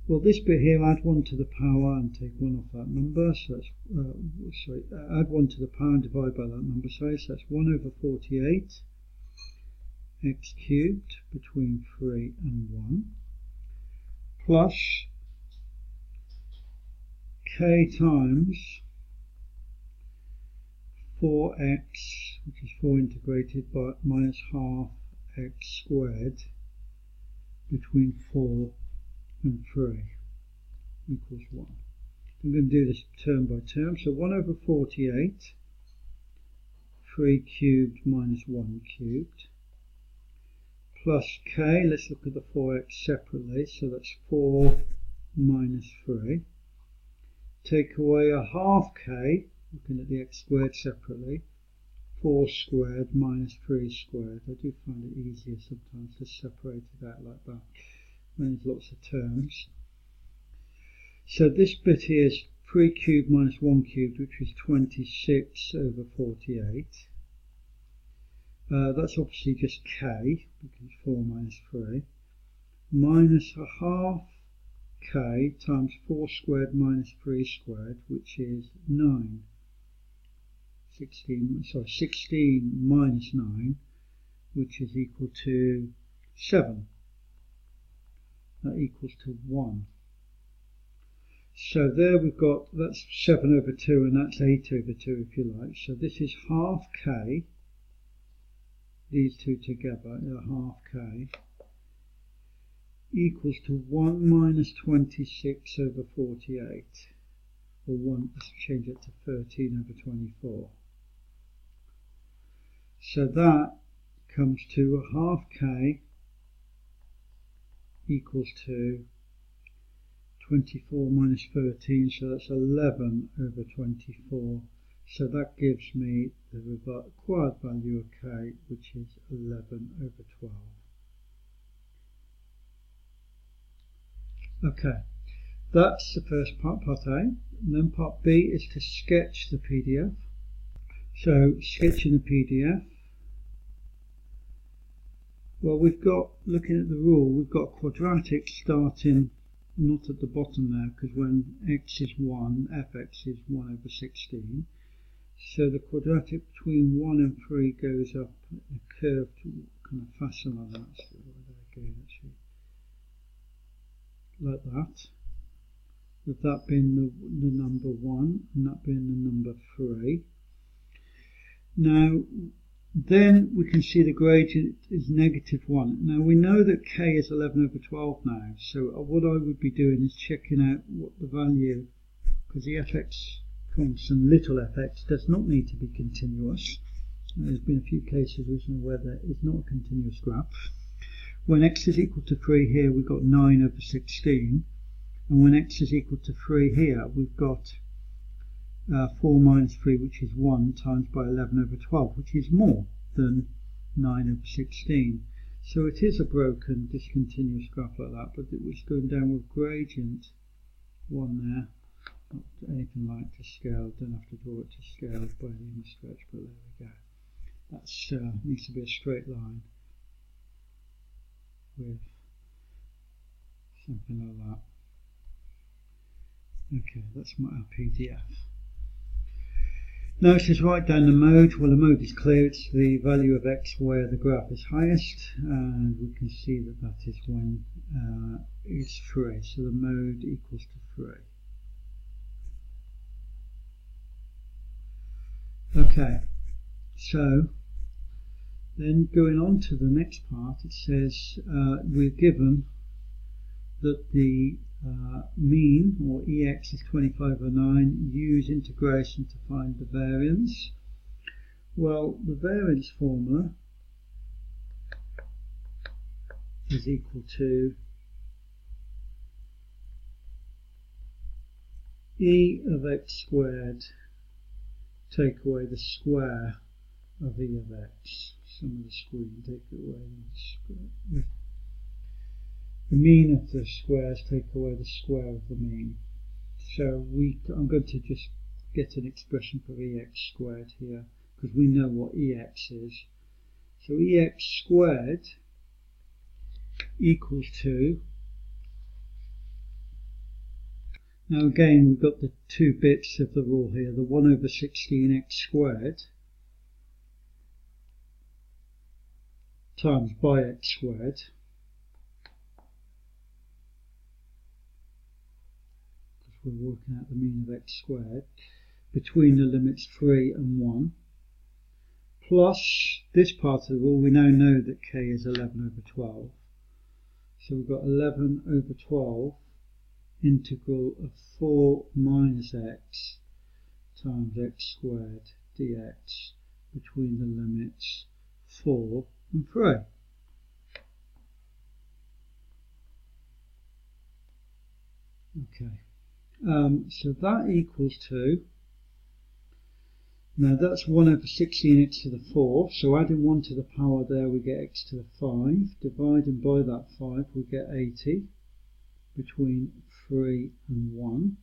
Well, this bit here, add 1 to the power and take 1 off that number, so that's, add 1 to the power and divide by that number, so that's 1 over 48 X cubed between 3 and 1, plus K times 4x, which is 4 integrated by minus half X squared between 4 and 3 equals 1. I'm going to do this term by term. So 1 over 48, 3 cubed minus 1 cubed, plus K, let's look at the 4x separately, so that's 4 minus 3. Take away a half K, looking at the X squared separately, 4 squared minus 3 squared. I do find it easier sometimes to separate it out like that when there's lots of terms. So this bit here is 3 cubed minus 1 cubed, which is 26 over 48. That's obviously just K, because 4 minus 3, minus a half K times 4 squared minus 3 squared, which is 9. 16 minus 9, which is equal to 7. That equals to 1. So there we've got, that's 7 over 2, and that's 8 over 2 if you like. So this is half K, these two together are half K, equals to 1 minus 26 over 48, or 1, let's change it to 13 over 24. So that comes to a half K equals to 24 minus 13, so that's 11 over 24. So that gives me the required value of k, which is 11 over 12. Okay, that's the first part, part A. And then part B is to sketch the PDF. So sketching the PDF. Well, we've got, looking at the rule, we've got quadratic starting not at the bottom there, because when x is 1, fx is 1 over 16. So the quadratic between 1 and 3 goes up in a curved kind of fashion like that. So like that. With that being the number 1 and that being the number 3. Now, then we can see the gradient is -1. Now we know that k is 11 over 12 now, so what I would be doing is checking out what the value, because the fx constant, little fx, does not need to be continuous. There's been a few cases recently where there is not a continuous graph. When x is equal to 3 here, we've got 9 over 16, and when x is equal to 3 here, we've got 4 minus 3, which is 1, times by 11 over 12, which is more than 9 over 16. So it is a broken, discontinuous graph like that, but it was going down with gradient 1 there. Not anything like to scale, don't have to draw it to scale by the inner stretch, but there we go. That needs to be a straight line with something like that. Okay, that's our PDF. Now it says write down the mode. Well, the mode is clear. It's the value of x where the graph is highest, and we can see that that is when it's 3. So the mode equals to 3. Okay, so then going on to the next part, it says we're given that the mean, or EX, is 2509. Use integration to find the variance. Well, the variance formula is equal to E of x squared take away the square of E of x. Some of the screen, take it away the mean of the squares, take away the square of the mean. So I'm going to just get an expression for EX squared here, because we know what EX is. So EX squared equals to, now again we've got the two bits of the rule here, the 1 over 16x squared times by x squared, because we're working out the mean of x squared, between the limits 3 and 1, plus this part of the rule. We now know that k is 11 over 12. So we've got 11 over 12 integral of 4 minus x times x squared dx between the limits 4 and 3. Okay, so that equals to, now that's 1 over 16x to the 4, so adding 1 to the power there we get x to the 5, dividing by that 5 we get 80 between 3 and 1,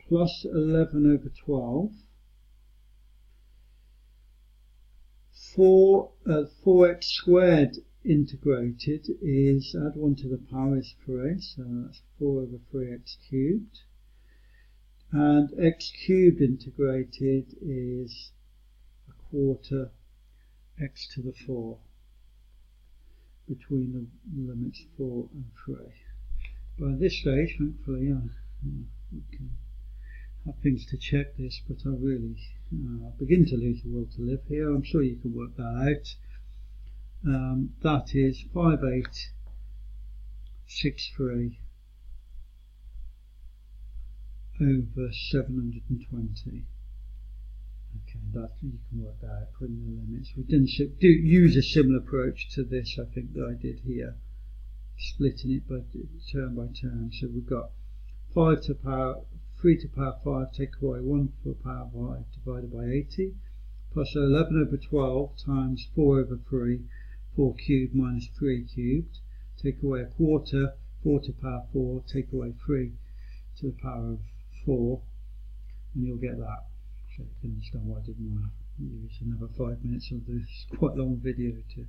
plus 11 over 12, 4x squared integrated is, add 1 to the power is 3, so that's 4 over 3x cubed, and x cubed integrated is a quarter x to the 4 between the limits 4 and 3. By this stage, thankfully, we can have things to check this, but I really begin to lose the will to live here. I'm sure you can work that out. That is 5863 over 720. Okay, that you can work that out, putting the limits. We didn't use a similar approach to this, I think, that I did here. splitting it by term. So we've got 5 to the power 3 to the power 5, take away 1 to the power 5 divided by 80, plus 11 over 12 times 4 over 3, 4 cubed minus 3 cubed, take away a quarter, 4 to the power 4, take away 3 to the power of 4, and you'll get that. So you can understand why I didn't want to use another 5 minutes of this quite long video to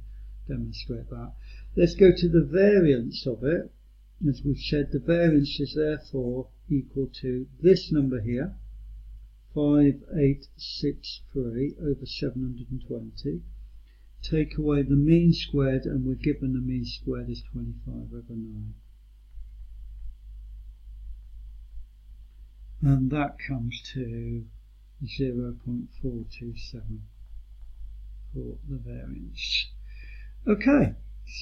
demonstrate that. Let's go to the variance of it. As we've said, the variance is therefore equal to this number here, 5863 over 720. Take away the mean squared, and we're given the mean squared is 25 over 9. And that comes to 0.427 for the variance. Okay,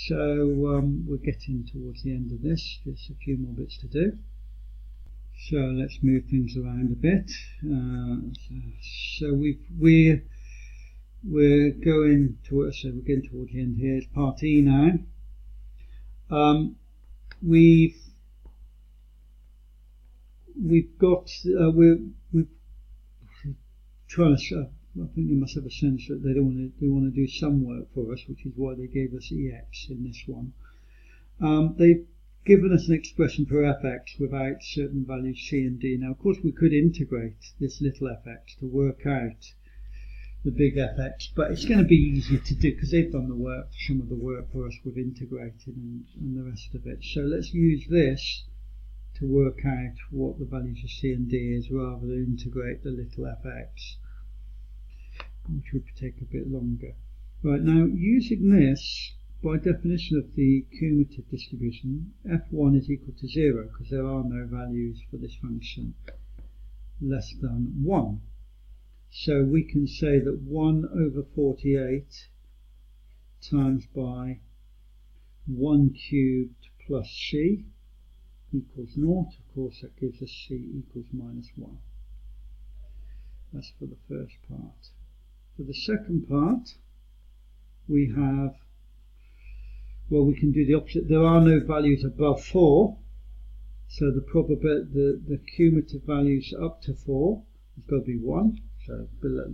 so we're getting towards the end of this. Just a few more bits to do. So let's move things around a bit. So we're going towards the end here. It's part E now. We're trying to. I think they must have a sense that they want to do some work for us, which is why they gave us EX in this one. They've given us an expression for fx without certain values c and d. Now, of course, we could integrate this little fx to work out the big fx, but it's going to be easier to do because they've done the work, some of the work for us with integrating and the rest of it. So let's use this to work out what the values of c and d is, rather than integrate the little fx, which would take a bit longer. Right, now using this, by definition of the cumulative distribution, f1 is equal to 0 because there are no values for this function less than 1. So we can say that 1 over 48 times by 1 cubed plus c equals 0. Of course, that gives us c equals minus 1. That's for the first part. For the second part, we have, well, we can do the opposite. There are no values above 4, so the probability, the cumulative values up to 4 has got to be 1. So below,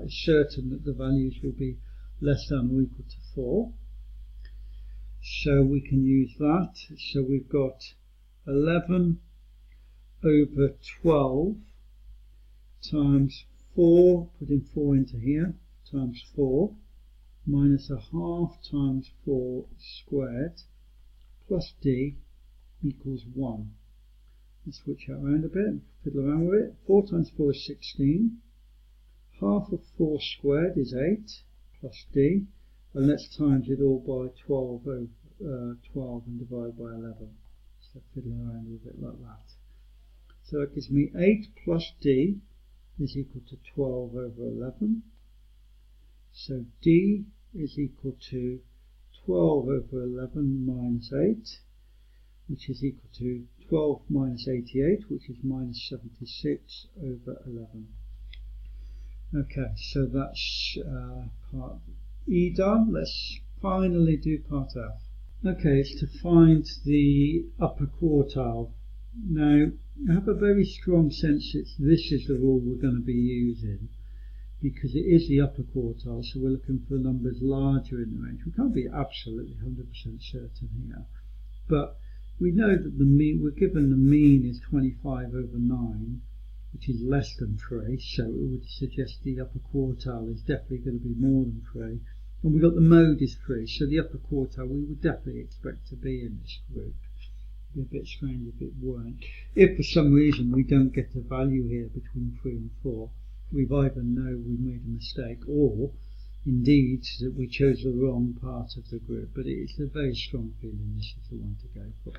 it's certain that the values will be less than or equal to 4. So we can use that. So we've got 11 over 12 times 4, putting 4 into here, times 4, minus a half times 4 squared, plus d equals 1. Let's switch that around a bit, fiddle around with it. 4 times 4 is 16. Half of 4 squared is 8, plus d. And let's times it all by 12 over 12 and divide by 11. So fiddle around with it like that. So that gives me 8 plus d is equal to 12 over 11. So d is equal to 12 over 11 minus 8, which is equal to 12 minus 88, which is minus 76 over 11. Okay, so that's part E done. Let's finally do part F. Okay, it's to find the upper quartile. Now, I have a very strong sense that this is the rule we're going to be using, because it is the upper quartile, so we're looking for numbers larger in the range. We can't be absolutely 100% certain here, but we know that the mean, we're given the mean is 25 over 9, which is less than 3, so it would suggest the upper quartile is definitely going to be more than 3. And we've got the mode is 3, so the upper quartile we would definitely expect to be in this group. It would be a bit strange if it weren't. If for some reason we don't get a value here between 3 and 4, we've either know we made a mistake, or indeed that we chose the wrong part of the group. But it's a very strong feeling this is the one to go for.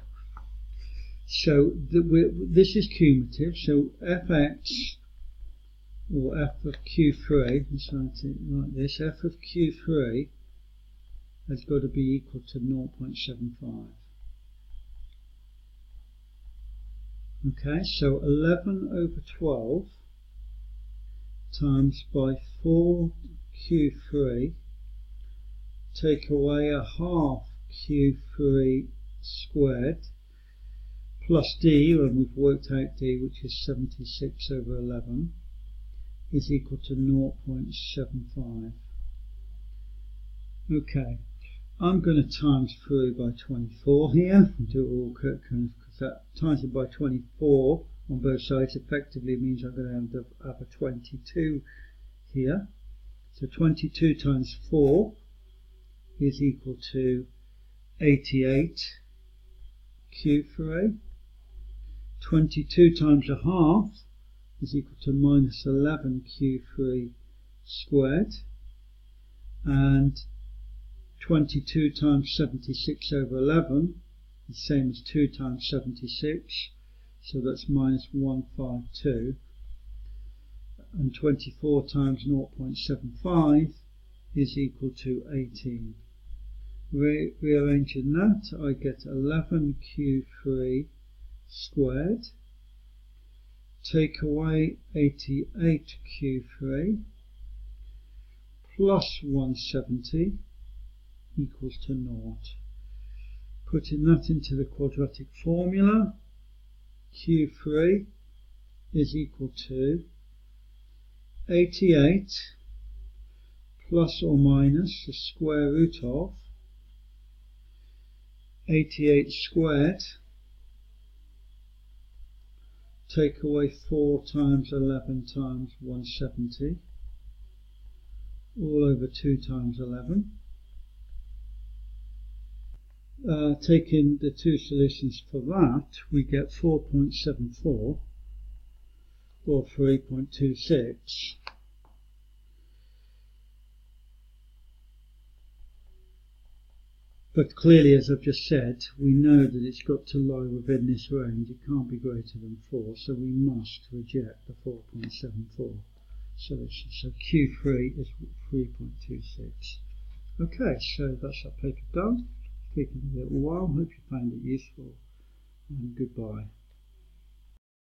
So this is cumulative, so fx, or f of q3, let's write it like this, f of q3 has got to be equal to 0.75. Okay, so 11 over 12 times by 4 q3, take away a half Q3 squared plus D, and we've worked out D, which is 76 over 11, is equal to 0.75. Okay, I'm going to times through by 24 here, and do it all quick, because that times it by 24 on both sides effectively means I'm going to have a 22 here. So 22 times 4 is equal to 88 Q3. 22 times a half is equal to minus 11 Q3 squared, and 22 times 76 over 11 is the same as 2 times 76, so that's minus 152, and 24 times 0.75 is equal to 18. Rearranging that, I get 11 Q3 squared, take away 88 Q3 plus 170 equals to 0. Putting that into the quadratic formula, Q3 is equal to 88 plus or minus the square root of 88 squared, take away 4 times 11 times 170, all over 2 times 11. Taking the two solutions for that, we get 4.74 or 3.26. But clearly, as I've just said, we know that it's got to lie within this range. It can't be greater than 4, so we must reject the 4.74 solution. So Q3 is 3.26. Okay, so that's our paper done. Taken a little while. Hope you found it useful, and goodbye.